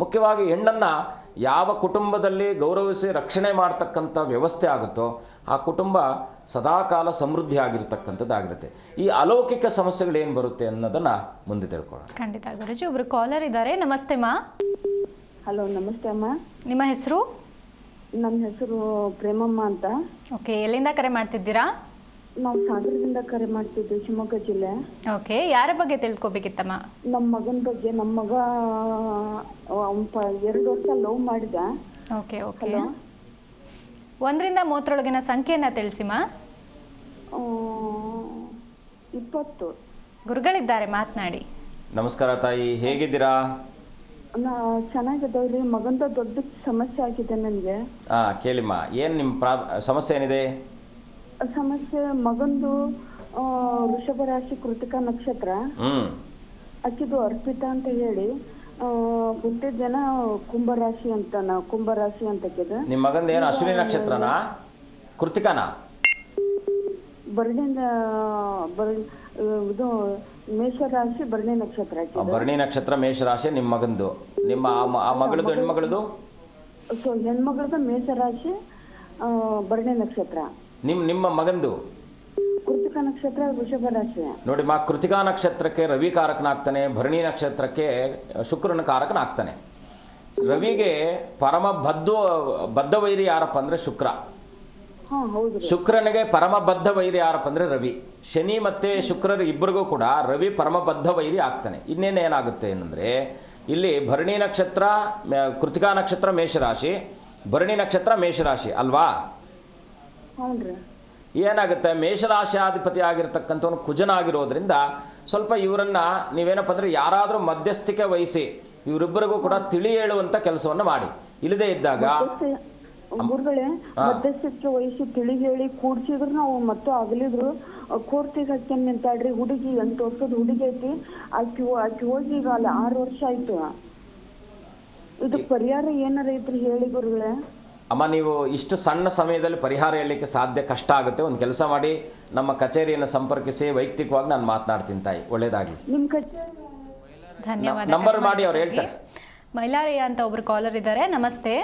ಮುಖ್ಯವಾಗಿ ಹೆಣ್ಣನ್ನು ಯಾವ ಕುಟುಂಬದಲ್ಲಿ ಗೌರವಿಸಿ ರಕ್ಷಣೆ ಮಾಡ್ತಕ್ಕಂಥ ವ್ಯವಸ್ಥೆ ಆಗುತ್ತೋ ಆ ಕುಟುಂಬ ಸದಾಕಾಲ ಸಮೃದ್ಧಿ ಆಗಿರ್ತಕ್ಕಂಥದ್ದಾಗಿರುತ್ತೆ. ಈ ಅಲೌಕಿಕ ಸಮಸ್ಯೆಗಳೇನು ಬರುತ್ತೆ ಅನ್ನೋದನ್ನು ಮುಂದೆ ತಿಳ್ಕೊಳ್ಳೋಣ. ಖಂಡಿತ ಗುರುಜಿ. ಒಬ್ರು ಕಾಲರ್ ಇದ್ದಾರೆ. ನಮಸ್ತೆ ಮಾ. ಹಲೋ, ನಮಸ್ತೆ ಅಮ್ಮ. ನಿಮ್ಮ ಹೆಸರು? ನನ್ನ ಹೆಸರು ಪ್ರೇಮಮ್ಮ ಅಂತ. ಓಕೆ, ಎಲ್ಲಿಂದ ಕರೆ ಮಾಡ್ತಿದ್ದೀರಾ? ನಾವು ಸಾಗರದಿಂದ ಕರೆ ಮಾಡ್ತಿದ್ವಿ, ಶಿವಮೊಗ್ಗ ಜಿಲ್ಲೆ. ಓಕೆ, ಯಾರ ಬಗ್ಗೆ ತಿಳ್ಕೊಬೇಕಿತ್ತಮ್ಮ? ನಮ್ಮ ಮಗನ ಬಗ್ಗೆ. ನಮ್ಮ ಮಗ 2 ವರ್ಷ ಲವ್ ಮಾಡಿದ. Okay okay. 1ರಿಂದ 30ರೊಳಗಿನ ಸಂಖ್ಯೆಯನ್ನು ತಿಳಿಸಿಮ್ಮ. 20. ಗುರುಗಳಿದ್ದಾರೆ, ಮಾತನಾಡಿ. ನಮಸ್ಕಾರ ತಾಯಿ, ಹೇಗಿದ್ದೀರಾ? ಚೆನ್ನಾಗಿದ್ದಾವ್ರಿ. ಮಗಂದ ದೊಡ್ಡ ಸಮಸ್ಯೆ ಆಗಿದೆ ನನಗೆ. ಕೇಳಿಮ್ಮ, ಏನು ನಿಮ್ಮ ಸಮಸ್ಯೆ ಏನಿದೆ? ಸಮಸ್ಯೆ ಮಗಂದು ವೃಷಭ ರಾಶಿ, ಕೃತಿಕಾ ನಕ್ಷತ್ರ. ಆಕಿದು ಅರ್ಪಿತಾ ಅಂತ ಹೇಳಿ. ಹುಟ್ಟಿದ ಜನ ಕುಂಭರಾಶಿ ಅಂತ ನಿಮ್ಮ ಮಗಂದ ಏನು ಅಶ್ವಿನಿ ನಕ್ಷತ್ರನಾ ಕೃತಿಕಾನಾ? ಇದು ಮೇಷರಾಶಿ ಭರಣಿ ನಕ್ಷತ್ರ. ಭರಣಿ ನಕ್ಷತ್ರ ಮೇಷರಾಶಿ ನಿಮ್ಮ ಮಗಂದು. ನಿಮ್ಮ ಆ ಮಗಳದು ಹೆಣ್ಮಗಳದು? ಸೊ ಹೆಣ್ಮಗಳದು ಮೇಷರಾಶಿ ಭರಣಿ ನಕ್ಷತ್ರ. ನಿಮ್ಮ ಮಗಂದು ಕೃತಿಕಾ ನಕ್ಷತ್ರ ವೃಷಭ ರಾಶಿ. ನೋಡಿ ಮಾ, ಕೃತಿಕಾ ನಕ್ಷತ್ರಕ್ಕೆ ರವಿ ಕಾರಕನಾಗ್ತಾನೆ, ಭರಣಿ ನಕ್ಷತ್ರಕ್ಕೆ ಶುಕ್ರನ ಕಾರಕನಾಗ್ತಾನೆ. ರವಿಗೆ ಪರಮ ಬದ್ಧ ವೈರಿ ಯಾರಪ್ಪ ಅಂದರೆ ಶುಕ್ರ. ಶುಕ್ರನಿಗೆ ಪರಮಬದ್ಧ ವೈರಿ ಯಾರಪ್ಪ ಅಂದರೆ ರವಿ. ಶನಿ ಮತ್ತು ಶುಕ್ರರ ಇಬ್ಬರಿಗೂ ಕೂಡ ರವಿ ಪರಮಬದ್ಧ ವೈರಿ ಆಗ್ತಾನೆ. ಇನ್ನೇನೇನಾಗುತ್ತೆ ಏನಂದರೆ, ಇಲ್ಲಿ ಭರಣಿ ನಕ್ಷತ್ರ ಕೃತಿಕಾ ನಕ್ಷತ್ರ ಮೇಷರಾಶಿ, ಭರಣಿ ನಕ್ಷತ್ರ ಮೇಷರಾಶಿ ಅಲ್ವಾ? ಏನಾಗುತ್ತೆ, ಮೇಷರಾಶಿಯಾಧಿಪತಿ ಆಗಿರ್ತಕ್ಕಂಥವನು ಕುಜನಾಗಿರೋದ್ರಿಂದ ಸ್ವಲ್ಪ ಇವರನ್ನು ನೀವೇನಪ್ಪ ಅಂದರೆ ಯಾರಾದರೂ ಮಧ್ಯಸ್ಥಿಕೆ ವಹಿಸಿ ಇವರಿಬ್ಬರಿಗೂ ಕೂಡ ತಿಳಿ ಹೇಳುವಂಥ ಕೆಲಸವನ್ನು ಮಾಡಿ. ಇಲ್ಲದೇ ಇದ್ದಾಗ ಗುರುಗಳೇ, ಮಧ್ಯಸ್ಥಿಕೆ ವಹಿಸಿ ತಿಳಿ ಹೇಳಿ ಕೂಡ್ಸಿದ್ರು ನಾವು ಮತ್ತು ಆಗಲಿದ್ರು ಕೋರ್ಟಿಗೆ ಹಾಕ್ಯನ್ ನಿಂತಾಳ್ರಿ. ಹುಡುಗಿ 8 ವರ್ಷದ ಹುಡುಗಿ ಐತಿ. ಆಕಿ ಹೋಗಿ ಈಗ ಅಲ್ಲ 6 ವರ್ಷ ಆಯ್ತು. ಇದು ಪರಿಹಾರ ಏನಾರ ಐತ್ರಿ ಹೇಳಿ ಗುರುಗಳೇ. ಅಮ್ಮ, ನೀವು ಇಷ್ಟು ಸಣ್ಣ ಸಮಯದಲ್ಲಿ ಪರಿಹಾರ ಹೇಳಲಿಕ್ಕೆ ಸಾಧ್ಯ ಕಷ್ಟ ಆಗುತ್ತೆ. ಒಂದು ಕೆಲಸ ಮಾಡಿ, ನಮ್ಮ ಕಚೇರಿಯನ್ನು ಸಂಪರ್ಕಿಸಿ ವೈಯಕ್ತಿಕವಾಗಿ ನಾನು ಮಾತನಾಡ್ತೀನಿ ತಾಯಿ. ಒಳ್ಳೇದಾಗಲಿ. ನಿಮ್ಮ ಧನ್ಯವಾದ. ನಂಬರ್ ಮಾಡಿ ಅವ್ರು ಹೇಳ್ತಾರೆ. ಮೈಲಾರಿಯ ಅಂತ ಒಬ್ರು ಕಾಲರ್ ಇದ್ದಾರೆ. ನಮಸ್ತೆ.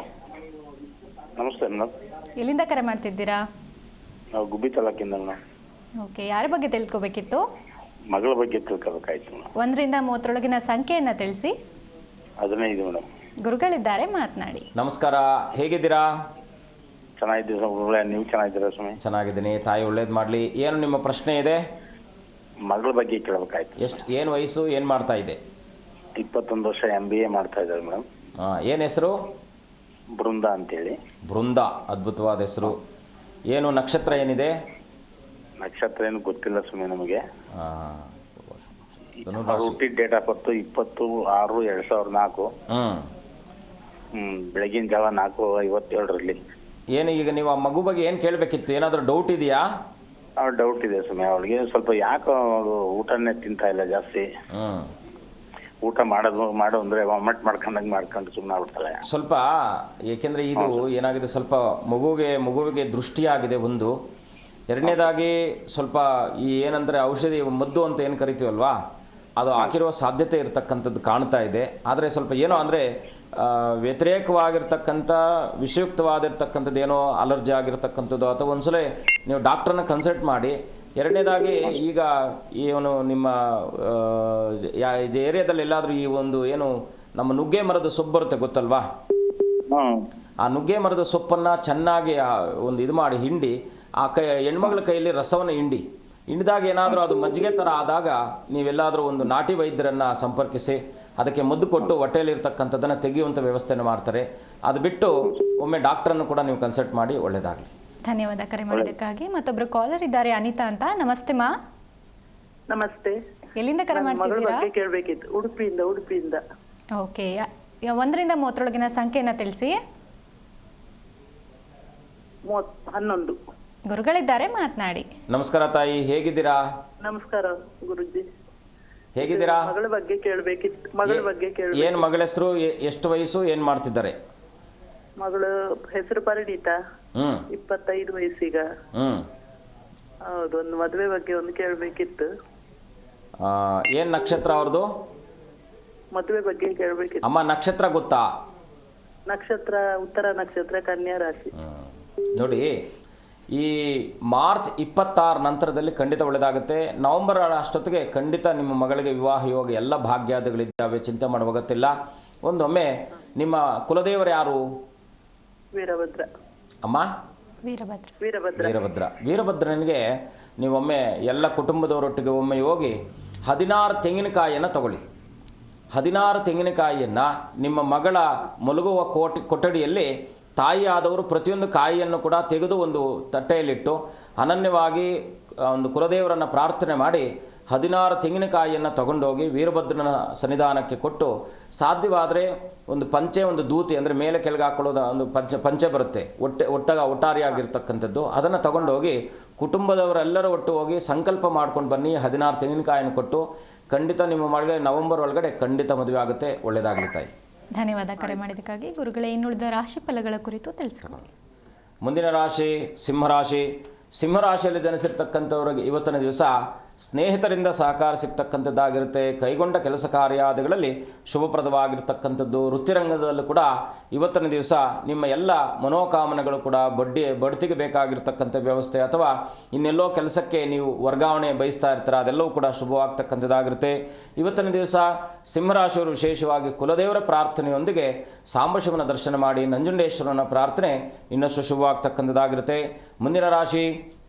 ನಮಸ್ತೆ ಮೇಡಮ್. ಎಲ್ಲಿಂದ ಕರೆ ಮಾಡ್ತಿದ್ದೀರಾ? ನಾವು ಗುಬ್ಬಿ ತಾಲೂಕಿಂದ ಮೇಡಮ್. ಓಕೆ, ಯಾರ ಬಗ್ಗೆ ತಿಳ್ಕೊಬೇಕಿತ್ತು? ಮಗಳ ಬಗ್ಗೆ ತಿಳ್ಕೊಬೇಕಾಯ್ತು ಮೇಡಮ್. 1ರಿಂದ 30ರೊಳಗಿನ ಸಂಖ್ಯೆಯನ್ನು ತಿಳಿಸಿ. 15 ಮೇಡಮ್. ಗುರುಗಳಿದ್ದಾರೆ, ಮಾತನಾಡಿ. ನಮಸ್ಕಾರ, ಹೇಗಿದ್ದೀರಾ? ಚೆನ್ನಾಗಿದ್ದೀವಿ ಗುರುಗಳೇ, ನೀವು ಚೆನ್ನಾಗಿದ್ದೀರಾ ಸ್ವಾಮಿ? ಚೆನ್ನಾಗಿದ್ದೀನಿ ತಾಯಿ, ಒಳ್ಳೇದು ಮಾಡಲಿ. ಏನು ನಿಮ್ಮ ಪ್ರಶ್ನೆ ಇದೆ? ಮಗಳ ಬಗ್ಗೆ ಕೇಳಬೇಕಾಯ್ತು. ಏನು ವಯಸ್ಸು, ಏನು ಮಾಡ್ತಾ ಇದೆ? 21 ವರ್ಷ MBA ಮಾಡ್ತಾ ಇದ್ದಾರೆ ಮೇಡಮ್. ಏನು ಹೆಸರು? ಬೃಂದ ಅಂತೇಳಿ. ಬೃಂದ, ಅದ್ಭುತವಾದ ಹೆಸರು. ಏನು ನಕ್ಷತ್ರ ಏನಿದೆ? ನಕ್ಷತ್ರ ಏನು ಗೊತ್ತಿಲ್ಲ ಸ್ವಾಮಿ ನಮಗೆ. ಧನುರಾಶಿ. ಹುಟ್ಟಿದ ಡೇಟ್ ಆಫ್ ಬರ್ತ್ 20/6/2004. ಬೆಳಗಿನ ಜಾವ 4:57 ಏನು ಈಗ ನೀವು ಆ ಮಗು ಬಗ್ಗೆ ಏನು ಕೇಳಬೇಕಿತ್ತು? ಏನಾದರೂ ಡೌಟ್ ಇದೆಯಾ? ಡೌಟ್ ಇದೆ ಸ್ವಾಮಿ. ಅವಳಿಗೆ ಸ್ವಲ್ಪ ಯಾಕೋ ಊಟನೇ ತಿಂತಾ ಇಲ್ಲ ಜಾಸ್ತಿ. ಊಟ ಮಾಡು ಅಂದರೆ ವಾಮಿಟ್ ಮಾಡ್ಕೊಂಡು ಸುಮ್ಮನೆ ಆಗ್ಬಿಡ್ತಾಳೆ ಸ್ವಲ್ಪ. ಏಕೆಂದರೆ ಇದು ಏನಾಗಿದೆ, ಸ್ವಲ್ಪ ಮಗುವಿಗೆ ದೃಷ್ಟಿಯಾಗಿದೆ ಒಂದು. ಎರಡನೇದಾಗಿ ಸ್ವಲ್ಪ ಈ ಏನಂದರೆ ಔಷಧಿ ಮದ್ದು ಅಂತ ಏನು ಕರಿತೀವಲ್ವಾ, ಅದು ಹಾಕಿರುವ ಸಾಧ್ಯತೆ ಇರತಕ್ಕಂಥದ್ದು ಕಾಣ್ತಾ ಇದೆ. ಆದರೆ ಸ್ವಲ್ಪ ಏನೋ ಅಂದರೆ ವ್ಯತಿರೇಕವಾಗಿರ್ತಕ್ಕಂಥ ವಿಷಯುಕ್ತವಾಗಿರ್ತಕ್ಕಂಥದ್ದು ಏನೋ ಅಲರ್ಜಿ ಆಗಿರ್ತಕ್ಕಂಥದ್ದು, ಅಥವಾ ಒಂದ್ಸಲ ನೀವು ಡಾಕ್ಟ್ರನ್ನ ಕನ್ಸಲ್ಟ್ ಮಾಡಿ. ಎರಡನೇದಾಗಿ ಈಗ ಇವನು ನಿಮ್ಮ ಏರಿಯಾದಲ್ಲಿ ಎಲ್ಲಾದರೂ ಈ ಒಂದು ಏನು ನಮ್ಮ ನುಗ್ಗೆ ಮರದ ಸೊಪ್ಪು ಬರುತ್ತೆ ಗೊತ್ತಲ್ವಾ, ಆ ನುಗ್ಗೆ ಮರದ ಸೊಪ್ಪನ್ನು ಚೆನ್ನಾಗಿ ಒಂದು ಇದು ಮಾಡಿ ಹಿಂಡಿ ಆ ಹೆಣ್ಮಗಳ ಕೈಯಲ್ಲಿ ರಸವನ್ನು ಹಿಂಡಿದಾಗ ಏನಾದರೂ ಅದು ಮಜ್ಜಿಗೆ ಥರ ಆದಾಗ ನೀವೆಲ್ಲಾದರೂ ಒಂದು ನಾಟಿ ವೈದ್ಯರನ್ನು ಸಂಪರ್ಕಿಸಿ ಅದಕ್ಕೆ ಮದ್ದು ಕೊಟ್ಟು ಹೊಟ್ಟೆಯಲ್ಲಿರ್ತಕ್ಕಂಥದ್ದನ್ನು ತೆಗೆಯುವಂಥ ವ್ಯವಸ್ಥೆಯನ್ನು ಮಾಡ್ತಾರೆ. ಅದು ಬಿಟ್ಟು ಒಮ್ಮೆ ಡಾಕ್ಟ್ರನ್ನು ಕೂಡ ನೀವು ಕನ್ಸಲ್ಟ್ ಮಾಡಿ. ಒಳ್ಳೆಯದಾಗಲಿ. ಧನ್ಯವಾದ ಕರೆ ಮಾಡಿದ್ದಕ್ಕಾಗಿ. ಮತ್ತೊಬ್ಬರು ಕಾಲರ್ ಇದ್ದಾರೆ, ಅನಿತಾ ಅಂತ. ನಮಸ್ತೆ ಮಾ. ನಮಸ್ತೆ. ಎಲ್ಲಿಂದ ಕರೆ ಮಾಡ್ತಿದ್ದೀರಾ? ಕೇಳಬೇಕಿತ್ತು. ಉಡುಪಿಯಿಂದ. ಓಕೆ, 1ರಿಂದ 30ರೊಳಗಿನ ಸಂಖ್ಯೆಯನ್ನು ತಿಳಿಸಿ. 11. ಗುರುಗಳಿದ್ದಾರೆ, ಮಾತನಾಡಿ. ನಮಸ್ಕಾರ ತಾಯಿ, ಹೇಗಿದ್ದೀರಾ? ನಮಸ್ಕಾರ ಗುರುಜಿ. ಹೇಗಿದ್ದೀರಾ? ಮಗಳ ಬಗ್ಗೆ ಕೇಳಬೇಕಿತ್ತು. ಏನು ಮಗಳ ಹೆಸರು, ಎಷ್ಟು ವಯಸ್ಸು, ಏನು ಮಾಡ್ತಿದ್ದಾರೆ? ಮಗಳ ಹೆಸರು ಪರಿಣಿತಾ. 25 ವಯಸ್ಸೀಗ. ಹೌದು, ಒಂದು ಮದುವೆ ಬಗ್ಗೆ ಕೇಳಬೇಕಿತ್ತು. ಏನು ನಕ್ಷತ್ರ ಅವ್ರದ್ದು? ಮದುವೆ ಬಗ್ಗೆ ಕೇಳಬೇಕಿತ್ತು. ಅಮ್ಮ ನಕ್ಷತ್ರ ಗೊತ್ತಾ? ನಕ್ಷತ್ರ ಉತ್ತರ ನಕ್ಷತ್ರ, ಕನ್ಯಾ ರಾಶಿ. ನೋಡಿ, ಈ ಮಾರ್ಚ್ 26 ನಂತರದಲ್ಲಿ ಖಂಡಿತ ಒಳ್ಳೆಯದಾಗುತ್ತೆ. ನವೆಂಬರ್ ಅಷ್ಟೊತ್ತಿಗೆ ಖಂಡಿತ ನಿಮ್ಮ ಮಗಳಿಗೆ ವಿವಾಹ ಯೋಗ ಎಲ್ಲ ಭಾಗ್ಯಾದಿಗಳಿದ್ದಾವೆ, ಚಿಂತೆ ಮಾಡುವ ಅಗತ್ಯವಿಲ್ಲ. ಒಂದೊಮ್ಮೆ ನಿಮ್ಮ ಕುಲದೇವರು ಯಾರು? ವೀರಭದ್ರ. ಅಮ್ಮ ವೀರಭದ್ರ. ವೀರಭದ್ರನಿಗೆ ನೀವೊಮ್ಮೆ ಎಲ್ಲ ಕುಟುಂಬದವರೊಟ್ಟಿಗೆ ಒಮ್ಮೆ ಹೋಗಿ 16 ತೆಂಗಿನಕಾಯಿಯನ್ನು ತಗೊಳ್ಳಿ. 16 ತೆಂಗಿನಕಾಯಿಯನ್ನು ನಿಮ್ಮ ಮಗಳ ಮಲಗುವ ಕೊಠಡಿಯಲ್ಲಿ ತಾಯಿಯಾದವರು ಪ್ರತಿಯೊಂದು ಕಾಯಿಯನ್ನು ಕೂಡ ತೆಗೆದು ಒಂದು ತಟ್ಟೆಯಲ್ಲಿಟ್ಟು ಅನನ್ಯವಾಗಿ ಒಂದು ಕುಲದೇವರನ್ನು ಪ್ರಾರ್ಥನೆ ಮಾಡಿ 16 ತೆಂಗಿನಕಾಯಿಯನ್ನು ತಗೊಂಡೋಗಿ ವೀರಭದ್ರನ ಸನ್ನಿಧಾನಕ್ಕೆ ಕೊಟ್ಟು, ಸಾಧ್ಯವಾದರೆ ಒಂದು ಪಂಚೆ, ಒಂದು ದೂತಿ ಅಂದರೆ ಮೇಲೆ ಕೆಳಗೆ ಹಾಕೊಳ್ಳೋದು ಒಂದು ಪಂಚೆ ಬರುತ್ತೆ, ಒಟ್ಟಾರಿಯಾಗಿರ್ತಕ್ಕಂಥದ್ದು, ಅದನ್ನು ತಗೊಂಡೋಗಿ ಕುಟುಂಬದವರೆಲ್ಲರೂ ಒಟ್ಟು ಹೋಗಿ ಸಂಕಲ್ಪ ಮಾಡ್ಕೊಂಡು ಬನ್ನಿ. 16 ತೆಂಗಿನಕಾಯಿಯನ್ನು ಕೊಟ್ಟು ಖಂಡಿತ ನಿಮ್ಮ ಮಗಳಿಗೆ ನವೆಂಬರ್ ಒಳಗಡೆ ಖಂಡಿತ ಮದುವೆ ಆಗುತ್ತೆ. ಒಳ್ಳೆಯದಾಗಲಿ ತಾಯಿ. ಧನ್ಯವಾದ ಕರೆ ಮಾಡಿದ್ದಕ್ಕಾಗಿ. ಗುರುಗಳೇ, ಇನ್ನುಳಿದ ರಾಶಿ ಫಲಗಳ ಕುರಿತು ತಿಳಿಸ್ಕೊಡಿ. ಮುಂದಿನ ರಾಶಿ ಸಿಂಹರಾಶಿ. ಸಿಂಹರಾಶಿಯಲ್ಲಿ ಜನಿಸಿರ್ತಕ್ಕಂಥವ್ರಿಗೆ ಇವತ್ತಿನ ದಿವಸ ಸ್ನೇಹಿತರಿಂದ ಸಹಕಾರ ಸಿಗ್ತಕ್ಕಂಥದ್ದಾಗಿರುತ್ತೆ. ಕೈಗೊಂಡ ಕೆಲಸ ಕಾರ್ಯಾದಿಗಳಲ್ಲಿ ಶುಭಪ್ರದವಾಗಿರ್ತಕ್ಕಂಥದ್ದು. ವೃತ್ತಿರಂಗದಲ್ಲೂ ಕೂಡ ಇವತ್ತಿನ ದಿವಸ ನಿಮ್ಮ ಎಲ್ಲ ಮನೋಕಾಮನೆಗಳು ಕೂಡ ಬಡ್ತಿಗೆ ಬೇಕಾಗಿರ್ತಕ್ಕಂಥ ವ್ಯವಸ್ಥೆ ಅಥವಾ ಇನ್ನೆಲ್ಲೋ ಕೆಲಸಕ್ಕೆ ನೀವು ವರ್ಗಾವಣೆ ಬಯಸ್ತಾ ಇರ್ತೀರ, ಅದೆಲ್ಲವೂ ಕೂಡ ಶುಭವಾಗ್ತಕ್ಕಂಥದ್ದಾಗಿರುತ್ತೆ. ಇವತ್ತಿನ ದಿವಸ ಸಿಂಹರಾಶಿಯವರು ವಿಶೇಷವಾಗಿ ಕುಲದೇವರ ಪ್ರಾರ್ಥನೆಯೊಂದಿಗೆ ಸಾಂಬಶಿವನ ದರ್ಶನ ಮಾಡಿ ನಂಜುಂಡೇಶ್ವರನ ಪ್ರಾರ್ಥನೆ ಇನ್ನಷ್ಟು ಶುಭವಾಗ್ತಕ್ಕಂಥದ್ದಾಗಿರುತ್ತೆ. ಮುಂದಿನ ರಾಶಿ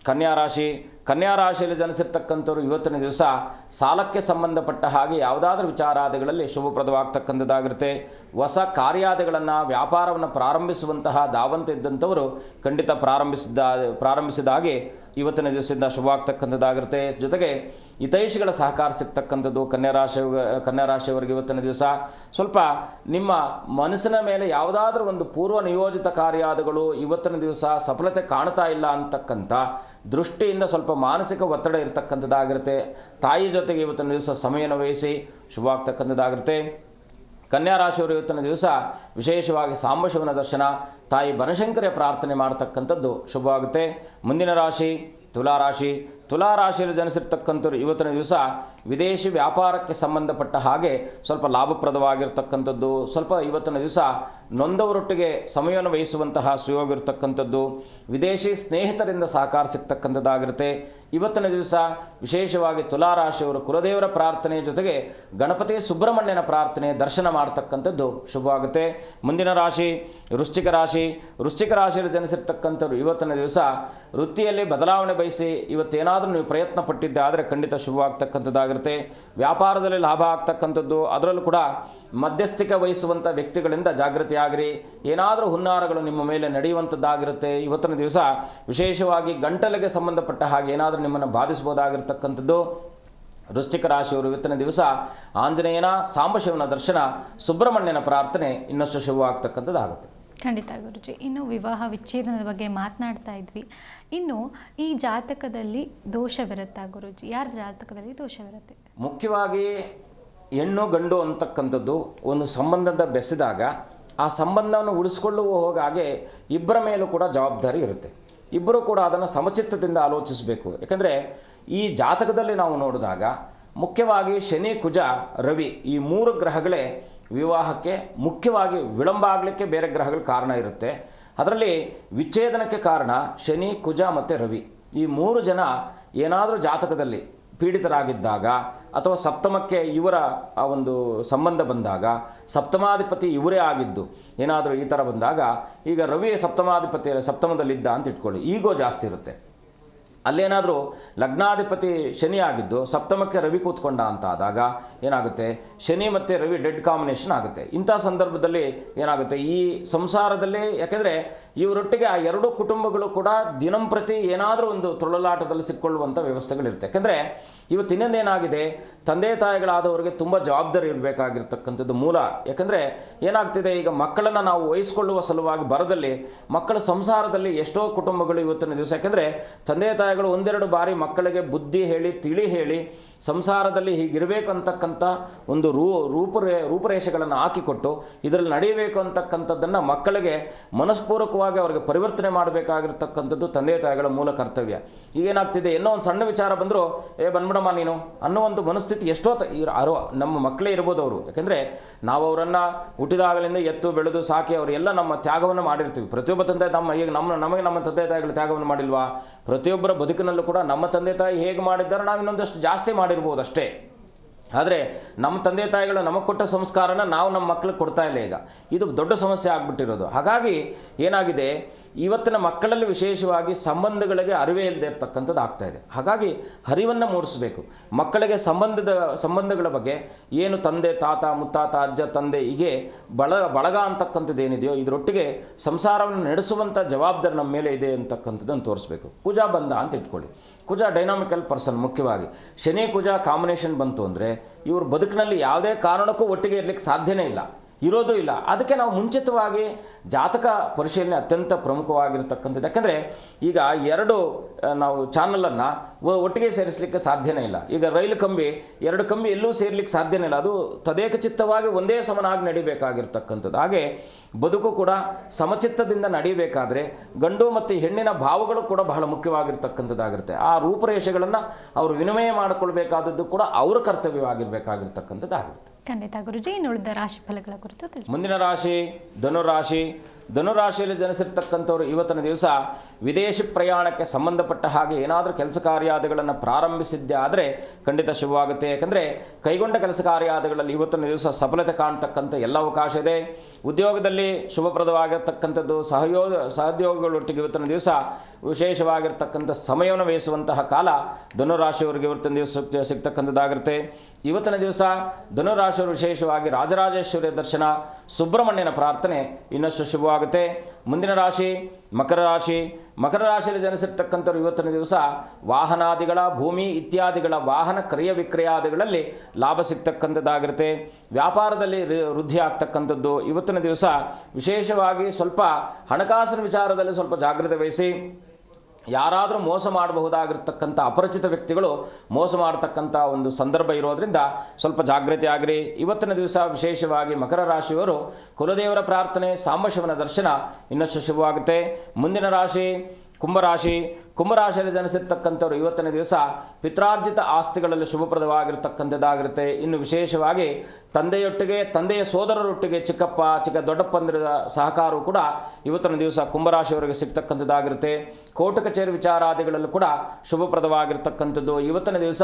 ಕನ್ಯಾ ರಾಶಿ. ಕನ್ಯಾ ರಾಶಿಯಲ್ಲಿ ಜನಿಸಿರ್ತಕ್ಕಂಥವ್ರು ಇವತ್ತಿನ ದಿವಸ ಸಾಲಕ್ಕೆ ಸಂಬಂಧಪಟ್ಟ ಹಾಗೆ ಯಾವುದಾದ್ರೂ ವಿಚಾರಾದಿಗಳಲ್ಲಿ ಶುಭಪ್ರದವಾಗ್ತಕ್ಕಂಥದ್ದಾಗಿರುತ್ತೆ. ಹೊಸ ಕಾರ್ಯಾದಿಗಳನ್ನು, ವ್ಯಾಪಾರವನ್ನು ಪ್ರಾರಂಭಿಸುವಂತಹ ಧಾವಂತ ಇದ್ದಂಥವರು ಖಂಡಿತ ಪ್ರಾರಂಭಿಸಿದ ಹಾಗೆ ಇವತ್ತಿನ ದಿವಸದಿಂದ ಶುಭವಾಗ್ತಕ್ಕಂಥದ್ದಾಗಿರುತ್ತೆ. ಜೊತೆಗೆ ಹಿತೈಷಿಗಳ ಸಹಕಾರ ಸಿಗ್ತಕ್ಕಂಥದ್ದು ಕನ್ಯಾ ರಾಶಿಯವರಿಗೆ ಇವತ್ತಿನ ದಿವಸ ಸ್ವಲ್ಪ ನಿಮ್ಮ ಮನಸ್ಸಿನ ಮೇಲೆ ಯಾವುದಾದ್ರೂ ಒಂದು ಪೂರ್ವ ನಿಯೋಜಿತ ಕಾರ್ಯಾದಿಗಳು ಇವತ್ತಿನ ದಿವಸ ಸಫಲತೆ ಕಾಣ್ತಾ ಇಲ್ಲ ಅಂತಕ್ಕಂಥ ದೃಷ್ಟಿಯಿಂದ ಸ್ವಲ್ಪ ಮಾನಸಿಕ ಒತ್ತಡ ಇರತಕ್ಕಂಥದ್ದಾಗಿರುತ್ತೆ. ತಾಯಿ ಜೊತೆಗೆ ಇವತ್ತಿನ ದಿವಸ ಸಮಯನ ವಹಿಸಿ ಶುಭವಾಗ್ತಕ್ಕಂಥದ್ದಾಗಿರುತ್ತೆ. ಕನ್ಯಾ ರಾಶಿಯವರು ಇವತ್ತಿನ ದಿವಸ ವಿಶೇಷವಾಗಿ ಸಾಂಬಶಿವನ ದರ್ಶನ, ತಾಯಿ ಬನಶಂಕರಿಯ ಪ್ರಾರ್ಥನೆ ಮಾಡತಕ್ಕಂಥದ್ದು ಶುಭವಾಗುತ್ತೆ. ಮುಂದಿನ ರಾಶಿ ತುಲಾರಾಶಿ. ತುಲಾರಾಶಿಯಲ್ಲಿ ಜನಿಸಿರ್ತಕ್ಕಂಥವ್ರು ಇವತ್ತಿನ ದಿವಸ ವಿದೇಶಿ ವ್ಯಾಪಾರಕ್ಕೆ ಸಂಬಂಧಪಟ್ಟ ಹಾಗೆ ಸ್ವಲ್ಪ ಲಾಭಪ್ರದವಾಗಿರ್ತಕ್ಕಂಥದ್ದು, ಸ್ವಲ್ಪ ಇವತ್ತಿನ ದಿವಸ ನೊಂದವರೊಟ್ಟಿಗೆ ಸಮಯವನ್ನು ವಹಿಸುವಂತಹ ಸುಯೋಗ ಇರತಕ್ಕಂಥದ್ದು, ವಿದೇಶಿ ಸ್ನೇಹಿತರಿಂದ ಸಹಕಾರ ಸಿಗ್ತಕ್ಕಂಥದ್ದಾಗಿರುತ್ತೆ. ಇವತ್ತಿನ ದಿವಸ ವಿಶೇಷವಾಗಿ ತುಲಾರಾಶಿಯವರು ಕುಲದೇವರ ಪ್ರಾರ್ಥನೆ ಜೊತೆಗೆ ಗಣಪತಿ ಸುಬ್ರಹ್ಮಣ್ಯನ ಪ್ರಾರ್ಥನೆ ದರ್ಶನ ಮಾಡತಕ್ಕಂಥದ್ದು ಶುಭವಾಗುತ್ತೆ. ಮುಂದಿನ ರಾಶಿ ವೃಶ್ಚಿಕ ರಾಶಿ. ವೃಶ್ಚಿಕ ರಾಶಿಯಲ್ಲಿ ಜನಿಸಿರ್ತಕ್ಕಂಥವ್ರು ಇವತ್ತಿನ ದಿವಸ ವೃತ್ತಿಯಲ್ಲಿ ಬದಲಾವಣೆ ಬಯಸಿ ಇವತ್ತೇನಾದರೂ ನೀವು ಪ್ರಯತ್ನ ಪಟ್ಟಿದ್ದೆ ಆದರೆ ಖಂಡಿತ ಶುಭವಾಗ್ತಕ್ಕಂಥದ್ದಾಗಿರುತ್ತೆ. ವ್ಯಾಪಾರದಲ್ಲಿ ಲಾಭ ಆಗ್ತಕ್ಕಂಥದ್ದು, ಅದರಲ್ಲೂ ಕೂಡ ಮಧ್ಯಸ್ಥಿಕೆ ವಹಿಸುವಂಥ ವ್ಯಕ್ತಿಗಳಿಂದ ಜಾಗೃತಿ ಆಗಿರಿ. ಏನಾದರೂ ಹುನ್ನಾರಗಳು ನಿಮ್ಮ ಮೇಲೆ ನಡೆಯುವಂಥದ್ದಾಗಿರುತ್ತೆ. ಇವತ್ತಿನ ದಿವಸ ವಿಶೇಷವಾಗಿ ಗಂಟಲಿಗೆ ಸಂಬಂಧಪಟ್ಟ ಹಾಗೆ ಏನಾದರೂ ನಿಮ್ಮನ್ನು ಬಾಧಿಸಬಹುದಾಗಿರ್ತಕ್ಕಂಥದ್ದು. ವೃಶ್ಚಿಕ ರಾಶಿಯವರು ಇವತ್ತಿನ ದಿವಸ ಆಂಜನೇಯನ, ಸಾಂಬಶಿವನ ದರ್ಶನ, ಸುಬ್ರಹ್ಮಣ್ಯನ ಪ್ರಾರ್ಥನೆ ಇನ್ನಷ್ಟು ಶುಭವಾಗ್ತಕ್ಕಂಥದ್ದಾಗುತ್ತೆ. ಖಂಡಿತ ಗುರುಜಿ. ಇನ್ನು ವಿವಾಹ ವಿಚ್ಛೇದನದ ಬಗ್ಗೆ ಮಾತನಾಡ್ತಾ ಇದ್ವಿ. ಇನ್ನು ಈ ಜಾತಕದಲ್ಲಿ ದೋಷವಿರುತ್ತಾ ಗುರುಜಿ? ಯಾರ ಜಾತಕದಲ್ಲಿ ದೋಷವಿರುತ್ತೆ? ಮುಖ್ಯವಾಗಿ ಹೆಣ್ಣು ಗಂಡು ಅಂತಕ್ಕಂಥದ್ದು ಒಂದು ಸಂಬಂಧದ ಬೆಸೆದಾಗ ಆ ಸಂಬಂಧವನ್ನು ಉಳಿಸ್ಕೊಳ್ಳುವ ಹೋಗಾಗೆ ಇಬ್ಬರ ಮೇಲೂ ಕೂಡ ಜವಾಬ್ದಾರಿ ಇರುತ್ತೆ. ಇಬ್ಬರು ಕೂಡ ಅದನ್ನು ಸಮಚಿತ್ತದಿಂದ ಆಲೋಚಿಸಬೇಕು. ಯಾಕಂದರೆ ಈ ಜಾತಕದಲ್ಲಿ ನಾವು ನೋಡಿದಾಗ ಮುಖ್ಯವಾಗಿ ಶನಿ, ಕುಜ, ರವಿ ಈ 3 ಗ್ರಹಗಳೇ ವಿವಾಹಕ್ಕೆ ಮುಖ್ಯವಾಗಿ ವಿಳಂಬ ಆಗಲಿಕ್ಕೆ ಬೇರೆ ಗ್ರಹಗಳ ಕಾರಣ ಇರುತ್ತೆ. ಅದರಲ್ಲಿ ವಿಚ್ಛೇದನಕ್ಕೆ ಕಾರಣ ಶನಿ, ಕುಜ ಮತ್ತು ರವಿ. ಈ 3 ಜನ ಏನಾದರೂ ಜಾತಕದಲ್ಲಿ ಪೀಡಿತರಾಗಿದ್ದಾಗ ಅಥವಾ ಸಪ್ತಮಕ್ಕೆ ಇವರ ಆ ಒಂದು ಸಂಬಂಧ ಬಂದಾಗ, ಸಪ್ತಮಾಧಿಪತಿ ಇವರೇ ಆಗಿದ್ದು ಏನಾದರೂ ಈ ಥರ ಬಂದಾಗ, ಈಗ ರವಿ ಸಪ್ತಮದಲ್ಲಿದ್ದ ಅಂತ ಇಟ್ಕೊಳ್ಳಿ, ಈಗೋ ಜಾಸ್ತಿ ಇರುತ್ತೆ. ಅಲ್ಲೇನಾದರೂ ಲಗ್ನಾಧಿಪತಿ ಶನಿ ಆಗಿದ್ದು ಸಪ್ತಮಕ್ಕೆ ರವಿ ಕೂತ್ಕೊಂಡ ಅಂತ ಆದಾಗ ಏನಾಗುತ್ತೆ, ಶನಿ ಮತ್ತು ರವಿ ಡೆಡ್ ಕಾಂಬಿನೇಷನ್ ಆಗುತ್ತೆ. ಇಂಥ ಸಂದರ್ಭದಲ್ಲಿ ಏನಾಗುತ್ತೆ, ಈ ಸಂಸಾರದಲ್ಲಿ ಯಾಕೆಂದರೆ ಇವರೊಟ್ಟಿಗೆ ಆ 2 ಕುಟುಂಬಗಳು ಕೂಡ ದಿನಂಪ್ರತಿ ಏನಾದರೂ ಒಂದು ತೊಳಲಾಟದಲ್ಲಿ ಸಿಕ್ಕೊಳ್ಳುವಂಥ ವ್ಯವಸ್ಥೆಗಳಿರುತ್ತೆ. ಯಾಕೆಂದರೆ ಇವತ್ತು ಇನ್ನೊಂದೇನಾಗಿದೆ, ತಂದೆ ತಾಯಿಗಳಾದವರಿಗೆ ತುಂಬ ಜವಾಬ್ದಾರಿ ಇರಬೇಕಾಗಿರ್ತಕ್ಕಂಥದ್ದು ಮೂಲ. ಯಾಕೆಂದರೆ ಏನಾಗ್ತಿದೆ, ಈಗ ಮಕ್ಕಳನ್ನು ನಾವು ವಹಿಸ್ಕೊಳ್ಳುವ ಸಲುವಾಗಿ ಬರದಲ್ಲಿ ಮಕ್ಕಳ ಸಂಸಾರದಲ್ಲಿ ಎಷ್ಟೋ ಕುಟುಂಬಗಳು ಇವತ್ತಿನ ದಿವಸ, ಯಾಕೆಂದರೆ ತಂದೆ ತಾಯಿ ತಾಯಿಗಳು ಒಂದೆರಡು ಬಾರಿ ಮಕ್ಕಳಿಗೆ ಬುದ್ಧಿ ಹೇಳಿ ತಿಳಿ ಹೇಳಿ ಸಂಸಾರದಲ್ಲಿ ಹೀಗಿರಬೇಕು ಅಂತಕ್ಕಂಥ ಒಂದು ರೂಪರೇಷೆಗಳನ್ನು ಹಾಕಿಕೊಟ್ಟು ಇದರಲ್ಲಿ ನಡೆಯಬೇಕು ಅಂತಕ್ಕಂಥದ್ದನ್ನು ಮಕ್ಕಳಿಗೆ ಮನಸ್ಪೂರ್ವಕವಾಗಿ ಅವರಿಗೆ ಪರಿವರ್ತನೆ ಮಾಡಬೇಕಾಗಿರ್ತಕ್ಕಂಥದ್ದು ತಂದೆ ತಾಯಿಗಳ ಮೂಲ ಕರ್ತವ್ಯ. ಈಗೇನಾಗ್ತಿದೆ, ಏನೋ ಒಂದು ಸಣ್ಣ ವಿಚಾರ ಬಂದರೂ ಬಂದ್ಬಿಡಮ್ಮ ನೀನು ಅನ್ನೋ ಒಂದು ಮನಸ್ಥಿತಿ ಎಷ್ಟೋ ನಮ್ಮ ಮಕ್ಕಳೇ ಇರ್ಬೋದು ಅವರು. ಯಾಕೆಂದರೆ ನಾವು ಅವರನ್ನು ಹುಟ್ಟಿದಾಗಲಿಂದ ಎತ್ತು ಬೆಳೆದು ಸಾಕಿ ಅವರೆಲ್ಲ ನಮ್ಮ ತ್ಯಾಗವನ್ನು ಮಾಡಿರ್ತೀವಿ. ಪ್ರತಿಯೊಬ್ಬ ತಂದೆ ನಮಗೆ ನಮ್ಮ ತಂದೆ ತಾಯಿಗಳು ತ್ಯಾಗವನ್ನು ಮಾಡಿಲ್ವಾ? ಪ್ರತಿಯೊಬ್ಬರ ಬದುಕಿನಲ್ಲೂ ಕೂಡ ನಮ್ಮ ತಂದೆ ತಾಯಿ ಹೇಗೆ ಮಾಡಿದ್ದಾರೆ ನಾವು ಇನ್ನೊಂದಷ್ಟು ಜಾಸ್ತಿ ಮಾಡಿರ್ಬೋದು ಅಷ್ಟೇ. ಆದರೆ ನಮ್ಮ ತಂದೆ ತಾಯಿಗಳು ನಮಗೆ ಕೊಟ್ಟ ಸಂಸ್ಕಾರನ ನಾವು ನಮ್ಮ ಮಕ್ಕಳಿಗೆ ಕೊಡ್ತಾ ಇಲ್ಲ. ಈಗ ಇದು ದೊಡ್ಡ ಸಮಸ್ಯೆ ಆಗಿಬಿಟ್ಟಿರೋದು. ಹಾಗಾಗಿ ಏನಾಗಿದೆ, ಇವತ್ತಿನ ಮಕ್ಕಳಲ್ಲಿ ವಿಶೇಷವಾಗಿ ಸಂಬಂಧಗಳಿಗೆ ಅರಿವೇ ಇಲ್ಲದೆ ಇರ್ತಕ್ಕಂಥದ್ದು ಆಗ್ತಾಯಿದೆ. ಹಾಗಾಗಿ ಅರಿವನ್ನು ಮೂಡಿಸಬೇಕು ಮಕ್ಕಳಿಗೆ. ಸಂಬಂಧಗಳ ಬಗ್ಗೆ ಏನು ತಂದೆ ತಾತ ಮುತ್ತಾತ ಅಜ್ಜ ತಂದೆ ಹೀಗೆ ಬಳಗ ಅಂತಕ್ಕಂಥದ್ದು ಏನಿದೆಯೋ ಇದರೊಟ್ಟಿಗೆ ಸಂಸಾರವನ್ನು ನಡೆಸುವಂಥ ಜವಾಬ್ದಾರಿ ನಮ್ಮ ಮೇಲೆ ಇದೆ ಅಂತಕ್ಕಂಥದ್ದನ್ನು ತೋರಿಸ್ಬೇಕು. ಕುಜ ಬಂದ ಅಂತ ಇಟ್ಕೊಳ್ಳಿ. ಕುಜ ಡೈನಾಮಿಕಲ್ ಪರ್ಸನ್. ಮುಖ್ಯವಾಗಿ ಶನಿ ಕುಜ ಕಾಂಬಿನೇಷನ್ ಬಂತು ಅಂದರೆ ಇವ್ರ ಬದುಕಿನಲ್ಲಿ ಯಾವುದೇ ಕಾರಣಕ್ಕೂ ಒಟ್ಟಿಗೆ ಇರಲಿಕ್ಕೆ ಸಾಧ್ಯನೇ ಇಲ್ಲ, ಇರೋದು ಇಲ್ಲ. ಅದಕ್ಕೆ ನಾವು ಮುಂಚಿತವಾಗಿ ಜಾತಕ ಪರಿಶೀಲನೆ ಅತ್ಯಂತ ಪ್ರಮುಖವಾಗಿರ್ತಕ್ಕಂಥದ್ದು. ಯಾಕಂದರೆ ಈಗ ಎರಡು ನಾವು ಚಾನಲನ್ನು ಒಟ್ಟಿಗೆ ಸೇರಿಸಲಿಕ್ಕೆ ಸಾಧ್ಯನೇ ಇಲ್ಲ. ಈಗ ರೈಲು ಕಂಬಿ, ಎರಡು ಕಂಬಿ ಎಲ್ಲೂ ಸೇರ್ಲಿಕ್ಕೆ ಸಾಧ್ಯನೇ ಇಲ್ಲ. ಅದು ತದೇಕಚಿತ್ತವಾಗಿ ಒಂದೇ ಸಮನಾಗಿ ನಡಿಬೇಕಾಗಿರ್ತಕ್ಕಂಥದ್ದು. ಹಾಗೆ ಬದುಕು ಕೂಡ ಸಮಚಿತ್ತದಿಂದ ನಡೀಬೇಕಾದ್ರೆ ಗಂಡು ಮತ್ತು ಹೆಣ್ಣಿನ ಭಾವಗಳು ಕೂಡ ಬಹಳ ಮುಖ್ಯವಾಗಿರ್ತಕ್ಕಂಥದ್ದಾಗಿರುತ್ತೆ. ಆ ರೂಪರೇಷೆಗಳನ್ನು ಅವರು ವಿನಿಮಯ ಮಾಡಿಕೊಳ್ಬೇಕಾದದ್ದು ಕೂಡ ಅವರ ಕರ್ತವ್ಯವಾಗಿರಬೇಕಾಗಿರ್ತಕ್ಕಂಥದ್ದಾಗಿರುತ್ತೆ. ಖಂಡಿತ ಗುರುಜಿ. ಇನ್ನು ಉಳಿದ ರಾಶಿ ಫಲಗಳ ಕುರಿತು ತಿಳಿಸಿ. ಮುಂದಿನ ರಾಶಿ ಧನುರಾಶಿ. ಧನುರಾಶಿಯಲ್ಲಿ ಜನಿಸಿರ್ತಕ್ಕಂಥವ್ರು ಇವತ್ತಿನ ದಿವಸ ವಿದೇಶಿ ಪ್ರಯಾಣಕ್ಕೆ ಸಂಬಂಧಪಟ್ಟ ಹಾಗೆ ಏನಾದರೂ ಕೆಲಸ ಕಾರ್ಯಾದಿಗಳನ್ನು ಪ್ರಾರಂಭಿಸಿದ್ದೇ ಆದರೆ ಖಂಡಿತ ಶುಭವಾಗುತ್ತೆ. ಯಾಕಂದರೆ ಕೈಗೊಂಡ ಕೆಲಸ ಕಾರ್ಯಾದಿಗಳಲ್ಲಿ ಇವತ್ತಿನ ದಿವಸ ಸಫಲತೆ ಕಾಣ್ತಕ್ಕಂಥ ಎಲ್ಲ ಅವಕಾಶ ಇದೆ. ಉದ್ಯೋಗದಲ್ಲಿ ಶುಭಪ್ರದವಾಗಿರ್ತಕ್ಕಂಥದ್ದು, ಸಹೋದ್ಯೋಗಿಗಳೊಟ್ಟಿಗೆ ಇವತ್ತಿನ ದಿವಸ ವಿಶೇಷವಾಗಿರ್ತಕ್ಕಂಥ ಸಮಯವನ್ನು ವಹಿಸುವಂತಹ ಕಾಲ ಧನುರಾಶಿಯವರಿಗೆ ಇವತ್ತಿನ ದಿವಸ ಸಿಗ್ತಕ್ಕಂಥದ್ದಾಗಿರುತ್ತೆ. ಇವತ್ತಿನ ದಿವಸ ಧನುರಾಶಿಯವರು ವಿಶೇಷವಾಗಿ ರಾಜರಾಜೇಶ್ವರಿಯ ದರ್ಶನ, ಸುಬ್ರಹ್ಮಣ್ಯನ ಪ್ರಾರ್ಥನೆ ಇನ್ನಷ್ಟು ಶುಭವಾಗುತ್ತೆ. ಮುಂದಿನ ರಾಶಿ ಮಕರ ರಾಶಿ. ಮಕರ ರಾಶಿಯಲ್ಲಿ ಜನಿಸಿರ್ತಕ್ಕಂಥವ್ರು ಇವತ್ತಿನ ದಿವಸ ವಾಹನಾದಿಗಳ, ಭೂಮಿ ಇತ್ಯಾದಿಗಳ ವಾಹನ ಕ್ರಯ ವಿಕ್ರಯಾದಿಗಳಲ್ಲಿ ಲಾಭ ಸಿಗ್ತಕ್ಕಂಥದ್ದಾಗಿರುತ್ತೆ. ವ್ಯಾಪಾರದಲ್ಲಿ ವೃದ್ಧಿ ಆಗ್ತಕ್ಕಂಥದ್ದು. ಇವತ್ತಿನ ದಿವಸ ವಿಶೇಷವಾಗಿ ಸ್ವಲ್ಪ ಹಣಕಾಸಿನ ವಿಚಾರದಲ್ಲಿ ಸ್ವಲ್ಪ ಜಾಗ್ರತೆ ವಹಿಸಿ. ಯಾರಾದರೂ ಮೋಸ ಮಾಡಬಹುದಾಗಿರ್ತಕ್ಕಂಥ ಅಪರಿಚಿತ ವ್ಯಕ್ತಿಗಳು ಮೋಸ ಮಾಡತಕ್ಕಂಥ ಒಂದು ಸಂದರ್ಭ ಇರೋದರಿಂದ ಸ್ವಲ್ಪ ಜಾಗೃತಿ ಆಗಿರಿ. ಇವತ್ತಿನ ದಿವಸ ವಿಶೇಷವಾಗಿ ಮಕರ ರಾಶಿಯವರು ಕುಲದೇವರ ಪ್ರಾರ್ಥನೆ, ಸಾಂಬಶಿವನ ದರ್ಶನ ಇನ್ನಷ್ಟು ಶುಭವಾಗುತ್ತೆ. ಮುಂದಿನ ರಾಶಿ ಕುಂಭರಾಶಿ. ಕುಂಭರಾಶಿಯಲ್ಲಿ ಜನಿಸಿರ್ತಕ್ಕಂಥವ್ರು ಇವತ್ತಿನ ದಿವಸ ಪಿತ್ರಾರ್ಜಿತ ಆಸ್ತಿಗಳಲ್ಲಿ ಶುಭಪ್ರದವಾಗಿರ್ತಕ್ಕಂಥದ್ದಾಗಿರುತ್ತೆ. ಇನ್ನು ವಿಶೇಷವಾಗಿ ತಂದೆಯೊಟ್ಟಿಗೆ, ತಂದೆಯ ಸೋದರರೊಟ್ಟಿಗೆ ಚಿಕ್ಕಪ್ಪ ದೊಡ್ಡಪ್ಪಂದಿರ ಸಹಕಾರವು ಕೂಡ ಇವತ್ತಿನ ದಿವಸ ಕುಂಭರಾಶಿಯವರಿಗೆ ಸಿಗ್ತಕ್ಕಂಥದ್ದಾಗಿರುತ್ತೆ. ಕೋರ್ಟ್ ಕಚೇರಿ ವಿಚಾರಾದಿಗಳಲ್ಲೂ ಕೂಡ ಶುಭಪ್ರದವಾಗಿರ್ತಕ್ಕಂಥದ್ದು. ಇವತ್ತಿನ ದಿವಸ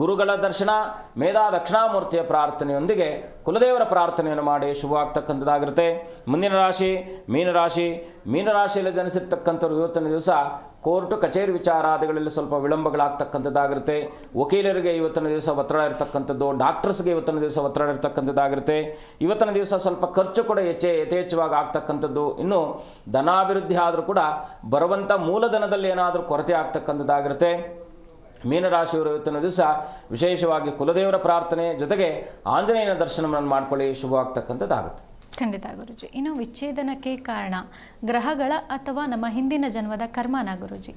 ಗುರುಗಳ ದರ್ಶನ, ಮೇಧಾ ದಕ್ಷಿಣಾಮೂರ್ತಿಯ ಪ್ರಾರ್ಥನೆಯೊಂದಿಗೆ ಕುಲದೇವರ ಪ್ರಾರ್ಥನೆಯನ್ನು ಮಾಡಿ ಶುಭವಾಗ್ತಕ್ಕಂಥದ್ದಾಗಿರುತ್ತೆ. ಮುಂದಿನ ರಾಶಿ ಮೀನರಾಶಿ. ಮೀನರಾಶಿಯಲ್ಲಿ ಜನಿಸಿರ್ತಕ್ಕಂಥವ್ರು ಇವತ್ತಿನ ದಿವಸ ಕೋರ್ಟು ಕಚೇರಿ ವಿಚಾರಾದಿಗಳಲ್ಲಿ ಸ್ವಲ್ಪ ವಿಳಂಬಗಳಾಗ್ತಕ್ಕಂಥದ್ದಾಗಿರುತ್ತೆ. ವಕೀಲರಿಗೆ ಇವತ್ತಿನ ದಿವಸ ಒತ್ತಡ ಇರತಕ್ಕಂಥದ್ದು, ಡಾಕ್ಟರ್ಸ್ಗೆ ಇವತ್ತಿನ ದಿವಸ ಒತ್ತಡ ಇರತಕ್ಕಂಥದ್ದಾಗಿರುತ್ತೆ. ಇವತ್ತಿನ ದಿವಸ ಸ್ವಲ್ಪ ಖರ್ಚು ಕೂಡ ಯಥೇಚ್ಛವಾಗಿ ಆಗ್ತಕ್ಕಂಥದ್ದು. ಇನ್ನು ಧನಾಭಿವೃದ್ಧಿ ಆದರೂ ಕೂಡ ಬರುವಂಥ ಮೂಲಧನದಲ್ಲಿ ಏನಾದರೂ ಕೊರತೆ ಆಗ್ತಕ್ಕಂಥದ್ದಾಗಿರುತ್ತೆ. ಮೀನರಾಶಿಯವರು ಇವತ್ತಿನ ದಿವಸ ವಿಶೇಷವಾಗಿ ಕುಲದೇವರ ಪ್ರಾರ್ಥನೆ ಜೊತೆಗೆ ಆಂಜನೇಯನ ದರ್ಶನವನ್ನು ಮಾಡ್ಕೊಳ್ಳಿ, ಶುಭವಾಗ್ತಕ್ಕಂಥದ್ದಾಗುತ್ತೆ. ಖಂಡಿತ ಗುರುಜಿ. ಇನ್ನು ವಿಚ್ಛೇದನಕ್ಕೆ ಕಾರಣ ಗ್ರಹಗಳ ಅಥವಾ ನಮ್ಮ ಹಿಂದಿನ ಜನ್ಮದ ಕರ್ಮನ ಗುರುಜಿ?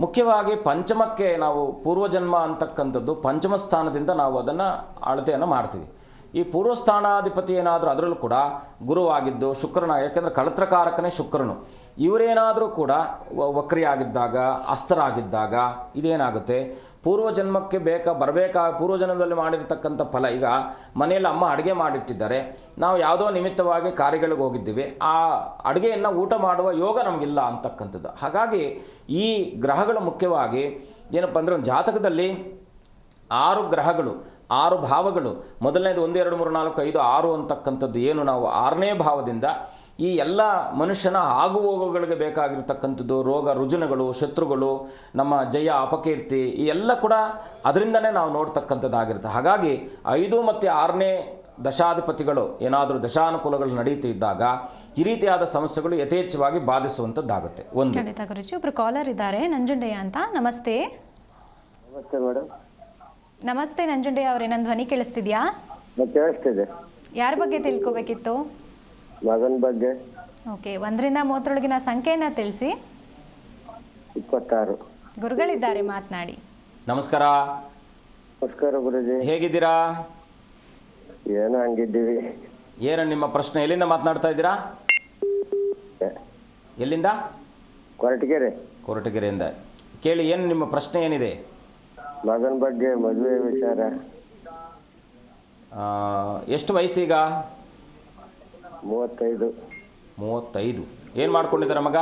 ಮುಖ್ಯವಾಗಿ ಪಂಚಮಕ್ಕೆ ನಾವು ಪೂರ್ವಜನ್ಮ ಅಂತಕ್ಕಂಥದ್ದು ಪಂಚಮ ಸ್ಥಾನದಿಂದ ನಾವು ಅದನ್ನು ಅಳತೆಯನ್ನು ಮಾಡ್ತೀವಿ. ಈ ಪೂರ್ವಸ್ಥಾನಾಧಿಪತಿ ಏನಾದರೂ ಅದರಲ್ಲೂ ಕೂಡ ಗುರುವಾಗಿದ್ದು ಶುಕ್ರನ, ಯಾಕೆಂದರೆ ಕಳತ್ರಕಾರಕನೇ ಶುಕ್ರನು, ಇವರೇನಾದರೂ ಕೂಡ ವಕ್ರಿಯಾಗಿದ್ದಾಗ, ಅಸ್ತರಾಗಿದ್ದಾಗ ಇದೇನಾಗುತ್ತೆ, ಪೂರ್ವಜನ್ಮಕ್ಕೆ ಪೂರ್ವಜನ್ಮದಲ್ಲಿ ಮಾಡಿರ್ತಕ್ಕಂಥ ಫಲ. ಈಗ ಮನೆಯಲ್ಲಿ ಅಮ್ಮ ಅಡುಗೆ ಮಾಡಿಟ್ಟಿದ್ದಾರೆ, ನಾವು ಯಾವುದೋ ನಿಮಿತ್ತವಾಗಿ ಕಾರ್ಯಗಳಿಗೆ ಹೋಗಿದ್ದೀವಿ, ಆ ಅಡುಗೆಯನ್ನು ಊಟ ಮಾಡುವ ಯೋಗ ನಮಗಿಲ್ಲ ಅಂತಕ್ಕಂಥದ್ದು. ಹಾಗಾಗಿ ಈ ಗ್ರಹಗಳು ಮುಖ್ಯವಾಗಿ ಏನಪ್ಪ ಅಂದರೆ ಒಂದು ಜಾತಕದಲ್ಲಿ 6 ಗ್ರಹಗಳು, 6 ಭಾವಗಳು, ಮೊದಲನೇದು 1 2 3 4 5 6 ಅಂತಕ್ಕಂಥದ್ದು ಏನು ನಾವು 6ನೇ ಭಾವದಿಂದ ಈ ಎಲ್ಲ ಮನುಷ್ಯನ ಆಗುಹೋಗುಗಳಿಗೆ ಬೇಕಾಗಿರ್ತಕ್ಕಂಥದ್ದು, ರೋಗ ರುಜಿನಗಳು, ಶತ್ರುಗಳು, ನಮ್ಮ ಜಯ ಅಪಕೀರ್ತಿ, ಈ ಎಲ್ಲ ಕೂಡ ಅದರಿಂದನೇ ನಾವು ನೋಡ್ತಕ್ಕಂಥದ್ದಾಗಿರುತ್ತೆ. ಹಾಗಾಗಿ 5 ಮತ್ತು 6ನೇ ದಶಾಧಿಪತಿಗಳು ಏನಾದರೂ ದಶಾನುಕೂಲಗಳು ನಡೀತಿದ್ದಾಗ ಈ ರೀತಿಯಾದ ಸಮಸ್ಯೆಗಳು ಯಥೇಚ್ಛವಾಗಿ ಬಾಧಿಸುವಂಥದ್ದಾಗುತ್ತೆ. ಒಂದು ಖಂಡಿತ ಗುರುಜಿ. ಒಬ್ರು ಕಾಲರ್ ಇದ್ದಾರೆ, ನಂಜುಂಡಯ್ಯ ಅಂತ. ನಮಸ್ತೆ. ನಮಸ್ತೆ ಮೇಡಮ್. ನಮಸ್ತೆ ನಂಜುಂಡಯ್ಯ ಅವರೇ, ನನ್ನ ಧ್ವನಿ ಕೇಳಿಸ್ತಿದ್ಯಾ? ಕೇಳಿಸ್ತಿದೆ. ಯಾರ ಬಗ್ಗೆ ತಿಳ್ಕೊಬೇಕಿತ್ತು? ಮಗನ ಬಗ್ಗೆ. ಓಕೆ, 1 ರಿಂದ 30 ಸಂಖ್ಯೆಯನ್ನು ತಿಳಿಸಿ. 26. ಗುರುಗಳಿದ್ದಾರೆ, ಮಾತನಾಡಿ. ನಮಸ್ಕಾರ. ನಮಸ್ಕಾರ ಗುರುಜಿ. ಹೇಗಿದ್ದೀರಾ? ಏನೋ ಹಂಗಿದ್ದೀವಿ. ಏನು ನಿಮ್ಮ ಪ್ರಶ್ನೆ? ಎಲ್ಲಿಂದ ಮಾತನಾಡ್ತಾ ಇದ್ದೀರಾ? ಎಲ್ಲಿಂದ? ಕೊರಟಗೆರೆ. ಕೊರಟಗೆರೆಯಿಂದ. ಕೇಳಿ, ಏನು ನಿಮ್ಮ ಪ್ರಶ್ನೆ ಏನಿದೆ? ಮಗನ ಬಗ್ಗೆ ಮದುವೆ ವಿಚಾರ. ಎಷ್ಟು ವಯಸ್ಸೀಗ? 35. 35. ಏನು ಮಾಡ್ಕೊಂಡಿದ್ದಾರೆ ಮಗ?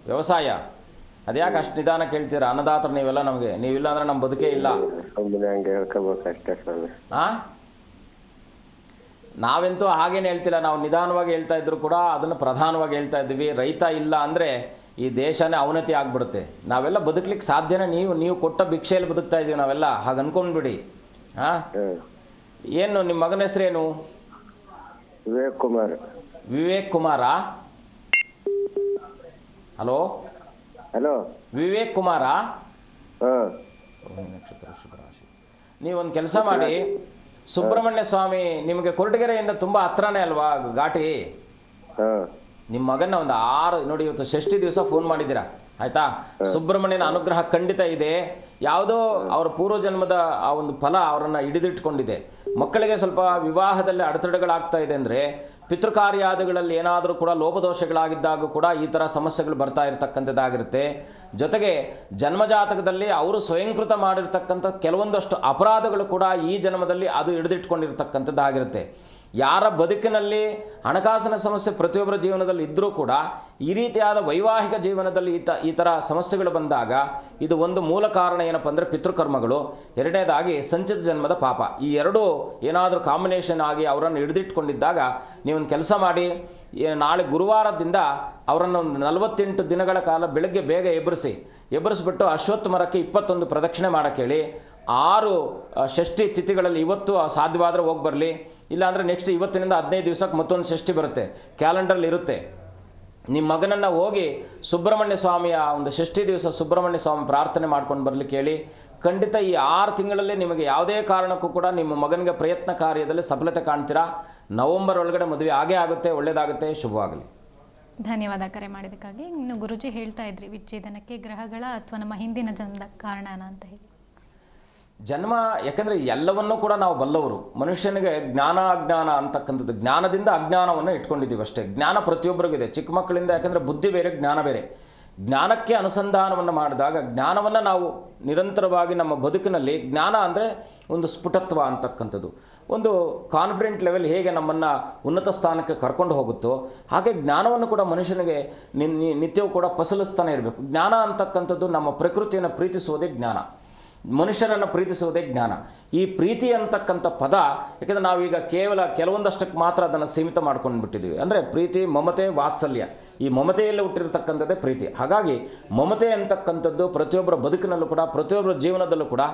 ವ್ಯವಸಾಯ. ಅದ್ಯಾಕೆ ಅಷ್ಟು ನಿಧಾನ ಕೇಳ್ತೀರಾ? ಅನ್ನದಾತರ ನೀವೆಲ್ಲ, ನಮಗೆ ನೀವಿಲ್ಲ ಅಂದರೆ ನಮ್ಮ ಬದುಕೇ ಇಲ್ಲ. ಹಂಗೆ ಹೇಳ್ಕೋಬೇಕಷ್ಟೇ ಸ್ವಾಮಿ. ನಾವೆಂತೂ ಹಾಗೇನು ಹೇಳ್ತಿಲ್ಲ, ನಾವು ನಿಧಾನವಾಗಿ ಹೇಳ್ತಾ ಇದ್ರು ಕೂಡ ಅದನ್ನು ಪ್ರಧಾನವಾಗಿ ಹೇಳ್ತಾ ಇದ್ದೀವಿ. ರೈತ ಇಲ್ಲ ಅಂದರೆ ಈ ದೇಶನೇ ಅವನತಿ ಆಗಿಬಿಡುತ್ತೆ. ನಾವೆಲ್ಲ ಬದುಕಲಿಕ್ಕೆ ಸಾಧ್ಯನೇ? ನೀವು ಕೊಟ್ಟ ಭಿಕ್ಷೆಯಲ್ಲಿ ಬದುಕ್ತಾ ಇದ್ದೀವಿ ನಾವೆಲ್ಲ, ಹಾಗೆ ಅನ್ಕೊಂಡ್ಬಿಡಿ. ಏನು ನಿಮ್ಮ ಮಗನ ಹೆಸರೇನು? ವಿವೇಕ್ ಕುಮಾರ್. ವಿವೇಕ್ ಕುಮಾರಾ? ಹಲೋ, ವಿವೇಕ್ ಕುಮಾರಾ? ನಕ್ಷತ್ರ ಶುಭರಾಶಿ. ನೀವೊಂದು ಕೆಲಸ ಮಾಡಿ, ಸುಬ್ರಹ್ಮಣ್ಯ ಸ್ವಾಮಿ ನಿಮಗೆ ಕೊರಟಗೆರೆಯಿಂದ ತುಂಬ ಹತ್ರನೇ ಅಲ್ವಾ ಘಾಟಿ? ನಿಮ್ಮ ಮಗನ ಒಂದು 6 ನೋಡಿ, ಇವತ್ತು ಷಷ್ಠಿ ದಿವಸ ಫೋನ್ ಮಾಡಿದ್ದೀರಾ, ಆಯಿತಾ? ಸುಬ್ರಹ್ಮಣ್ಯನ ಅನುಗ್ರಹ ಖಂಡಿತ ಇದೆ. ಯಾವುದೋ ಅವರ ಪೂರ್ವಜನ್ಮದ ಆ ಒಂದು ಫಲ ಅವರನ್ನು ಹಿಡಿದಿಟ್ಕೊಂಡಿದೆ. ಮಕ್ಕಳಿಗೆ ಸ್ವಲ್ಪ ವಿವಾಹದಲ್ಲಿ ಅಡೆತಡೆಗಳಾಗ್ತಾ ಇದೆ ಅಂದರೆ ಪಿತೃಕಾರ್ಯಾದಿಗಳಲ್ಲಿ ಏನಾದರೂ ಕೂಡ ಲೋಪದೋಷಗಳಾಗಿದ್ದಾಗ ಕೂಡ ಈ ಥರ ಸಮಸ್ಯೆಗಳು ಬರ್ತಾ ಇರತಕ್ಕಂಥದ್ದಾಗಿರುತ್ತೆ. ಜೊತೆಗೆ ಜನ್ಮಜಾತಕದಲ್ಲಿ ಅವರು ಸ್ವಯಂಕೃತ ಮಾಡಿರ್ತಕ್ಕಂಥ ಕೆಲವೊಂದಷ್ಟು ಅಪರಾಧಗಳು ಕೂಡ ಈ ಜನ್ಮದಲ್ಲಿ ಅದು ಹಿಡಿದಿಟ್ಕೊಂಡಿರ್ತಕ್ಕಂಥದ್ದಾಗಿರುತ್ತೆ. ಯಾರ ಬದುಕಿನಲ್ಲಿ ಹಣಕಾಸಿನ ಸಮಸ್ಯೆ ಪ್ರತಿಯೊಬ್ಬರ ಜೀವನದಲ್ಲಿ ಇದ್ದರೂ ಕೂಡ ಈ ರೀತಿಯಾದ ವೈವಾಹಿಕ ಜೀವನದಲ್ಲಿ ಈ ಥರ ಸಮಸ್ಯೆಗಳು ಬಂದಾಗ ಇದು ಒಂದು ಮೂಲ ಕಾರಣ ಏನಪ್ಪ ಅಂದರೆ ಪಿತೃಕರ್ಮಗಳು. ಎರಡನೇದಾಗಿ ಸಂಚಿತ ಜನ್ಮದ ಪಾಪ. ಈ ಎರಡೂ ಏನಾದರೂ ಕಾಂಬಿನೇಷನ್ ಆಗಿ ಅವರನ್ನು ಹಿಡಿದಿಟ್ಕೊಂಡಿದ್ದಾಗ ನೀವೊಂದು ಕೆಲಸ ಮಾಡಿ, ನಾಳೆ ಗುರುವಾರದಿಂದ ಅವರನ್ನು ಒಂದು 48 ದಿನಗಳ ಕಾಲ ಬೆಳಗ್ಗೆ ಬೇಗ ಎಬ್ಬರಿಸ್ಬಿಟ್ಟು ಅಶ್ವತ್ಥ ಮರಕ್ಕೆ 21 ಪ್ರದಕ್ಷಿಣೆ ಮಾಡೋಕ್ಕೆ ಹೇಳಿ. 6 ಷಷ್ಠಿ ತಿಥಿಗಳಲ್ಲಿ ಇವತ್ತು ಸಾಧ್ಯವಾದರೆ ಹೋಗಿ ಬರಲಿ, ಇಲ್ಲಾಂದರೆ ನೆಕ್ಸ್ಟ್ ಇವತ್ತಿನಿಂದ 15 ದಿವಸಕ್ಕೆ ಮತ್ತೊಂದು ಷಷ್ಠಿ ಬರುತ್ತೆ, ಕ್ಯಾಲೆಂಡರ್ಲಿ ಇರುತ್ತೆ. ನಿಮ್ಮ ಮಗನನ್ನು ಹೋಗಿ ಸುಬ್ರಹ್ಮಣ್ಯ ಸ್ವಾಮಿಯ ಒಂದು ಷಷ್ಠಿ ದಿವಸ ಸುಬ್ರಹ್ಮಣ್ಯ ಸ್ವಾಮಿ ಪ್ರಾರ್ಥನೆ ಮಾಡ್ಕೊಂಡು ಬರಲಿಕ್ಕೆ ಹೇಳಿ. ಖಂಡಿತ ಈ 6 ತಿಂಗಳಲ್ಲಿ ನಿಮಗೆ ಯಾವುದೇ ಕಾರಣಕ್ಕೂ ಕೂಡ ನಿಮ್ಮ ಮಗನಿಗೆ ಪ್ರಯತ್ನ ಕಾರ್ಯದಲ್ಲಿ ಸಫಲತೆ ಕಾಣ್ತೀರಾ. ನವೆಂಬರ್ ಒಳಗಡೆ ಮದುವೆ ಆಗೇ ಆಗುತ್ತೆ. ಒಳ್ಳೆಯದಾಗುತ್ತೆ. ಶುಭವಾಗಲಿ. ಧನ್ಯವಾದ ಕರೆ ಮಾಡಿದ್ದಕ್ಕಾಗಿ. ಇನ್ನು ಗುರುಜಿ ಹೇಳ್ತಾ ಇದ್ರಿ, ವಿಚ್ಛೇದನಕ್ಕೆ ಗ್ರಹಗಳ ಅಥವಾ ನಮ್ಮ ಹಿಂದಿನ ಜನ್ಮದ ಕಾರಣನ ಅಂತ ಹೇಳಿ. ಜನ್ಮ, ಯಾಕಂದರೆ ಎಲ್ಲವನ್ನೂ ಕೂಡ ನಾವು ಬಲ್ಲವರು. ಮನುಷ್ಯನಿಗೆ ಜ್ಞಾನ ಅಜ್ಞಾನ ಅಂತಕ್ಕಂಥದ್ದು, ಜ್ಞಾನದಿಂದ ಅಜ್ಞಾನವನ್ನು ಇಟ್ಕೊಂಡಿದ್ದೀವಿ ಅಷ್ಟೇ. ಜ್ಞಾನ ಪ್ರತಿಯೊಬ್ಬರಿಗಿದೆ, ಚಿಕ್ಕ ಮಕ್ಕಳಿಂದ. ಯಾಕಂದರೆ ಬುದ್ಧಿ ಬೇರೆ, ಜ್ಞಾನ ಬೇರೆ. ಜ್ಞಾನಕ್ಕೆ ಅನುಸಂಧಾನವನ್ನು ಮಾಡಿದಾಗ ಜ್ಞಾನವನ್ನು ನಾವು ನಿರಂತರವಾಗಿ ನಮ್ಮ ಬದುಕಿನಲ್ಲಿ, ಜ್ಞಾನ ಅಂದರೆ ಒಂದು ಸ್ಫುಟತ್ವ ಅಂತಕ್ಕಂಥದ್ದು, ಒಂದು ಕಾನ್ಫಿಡೆಂಟ್ ಲೆವೆಲ್ ಹೇಗೆ ನಮ್ಮನ್ನು ಉನ್ನತ ಸ್ಥಾನಕ್ಕೆ ಕರ್ಕೊಂಡು ಹೋಗುತ್ತೋ ಹಾಗೆ ಜ್ಞಾನವನ್ನು ಕೂಡ ಮನುಷ್ಯನಿಗೆ ನಿತ್ಯವೂ ಕೂಡ ಫಸಲಿಸ್ತಾನೆ ಇರಬೇಕು. ಜ್ಞಾನ ಅಂತಕ್ಕಂಥದ್ದು ನಮ್ಮ ಪ್ರಕೃತಿಯನ್ನು ಪ್ರೀತಿಸುವುದೇ ಜ್ಞಾನ, ಮನುಷ್ಯರನ್ನು ಪ್ರೀತಿಸುವುದೇ ಜ್ಞಾನ. ಈ ಪ್ರೀತಿ ಅಂತಕ್ಕಂಥ ಪದ, ಯಾಕೆಂದರೆ ನಾವೀಗ ಕೇವಲ ಕೆಲವೊಂದಷ್ಟಕ್ಕೆ ಮಾತ್ರ ಅದನ್ನು ಸೀಮಿತ ಮಾಡ್ಕೊಂಡು ಬಿಟ್ಟಿದ್ದೀವಿ. ಅಂದರೆ ಪ್ರೀತಿ, ಮಮತೆ, ವಾತ್ಸಲ್ಯ, ಈ ಮಮತೆಯಲ್ಲಿ ಹುಟ್ಟಿರ್ತಕ್ಕಂಥದ್ದೇ ಪ್ರೀತಿ. ಹಾಗಾಗಿ ಮಮತೆ ಅಂತಕ್ಕಂಥದ್ದು ಪ್ರತಿಯೊಬ್ಬರ ಬದುಕಿನಲ್ಲೂ ಕೂಡ, ಪ್ರತಿಯೊಬ್ಬರ ಜೀವನದಲ್ಲೂ ಕೂಡ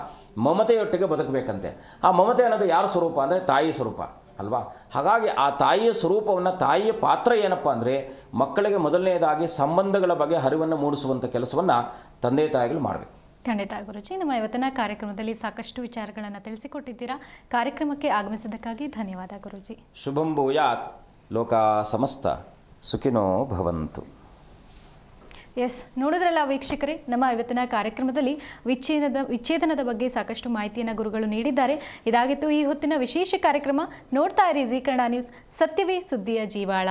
ಮಮತೆಯೊಟ್ಟಿಗೆ ಬದುಕಬೇಕಂತೆ. ಆ ಮಮತೆ ಅನ್ನೋದು ಯಾರ ಸ್ವರೂಪ ಅಂದರೆ ತಾಯಿ ಸ್ವರೂಪ ಅಲ್ವಾ? ಹಾಗಾಗಿ ಆ ತಾಯಿಯ ಸ್ವರೂಪವನ್ನು, ತಾಯಿಯ ಪಾತ್ರ ಏನಪ್ಪ ಅಂದರೆ ಮಕ್ಕಳಿಗೆ ಮೊದಲನೇದಾಗಿ ಸಂಬಂಧಗಳ ಬಗ್ಗೆ ಅರಿವನ್ನು ಮೂಡಿಸುವಂಥ ಕೆಲಸವನ್ನು ತಂದೆ ತಾಯಿಗಳು ಮಾಡಬೇಕು. ಖಂಡಿತ ಗುರುಜಿ, ನಮ್ಮ ಇವತ್ತಿನ ಕಾರ್ಯಕ್ರಮದಲ್ಲಿ ಸಾಕಷ್ಟು ವಿಚಾರಗಳನ್ನು ತಿಳಿಸಿಕೊಟ್ಟಿದ್ದೀರಾ. ಕಾರ್ಯಕ್ರಮಕ್ಕೆ ಆಗಮಿಸಿದ್ದಕ್ಕಾಗಿ ಧನ್ಯವಾದ ಗುರುಜಿ. ಶುಭಂ ಭೂಯಾತ್. ಲೋಕ ಸಮಸ್ತ ಸುಖಿನೋ ಭವಂತು. ಎಸ್, ನೋಡಿದ್ರಲ್ಲ ವೀಕ್ಷಕರೇ, ನಮ್ಮ ಇವತ್ತಿನ ಕಾರ್ಯಕ್ರಮದಲ್ಲಿ ವಿಚ್ಛೇದನದ ಬಗ್ಗೆ ಸಾಕಷ್ಟು ಮಾಹಿತಿಯನ್ನು ಗುರುಗಳು ನೀಡಿದ್ದಾರೆ. ಇದಾಗಿತ್ತು ಈ ಹೊತ್ತಿನ ವಿಶೇಷ ಕಾರ್ಯಕ್ರಮ. ನೋಡ್ತಾ ಇರಿ ಜೀ ಕನ್ನಡ ನ್ಯೂಸ್, ಸತ್ಯವೇ ಸುದ್ದಿಯ ಜೀವಾಳ.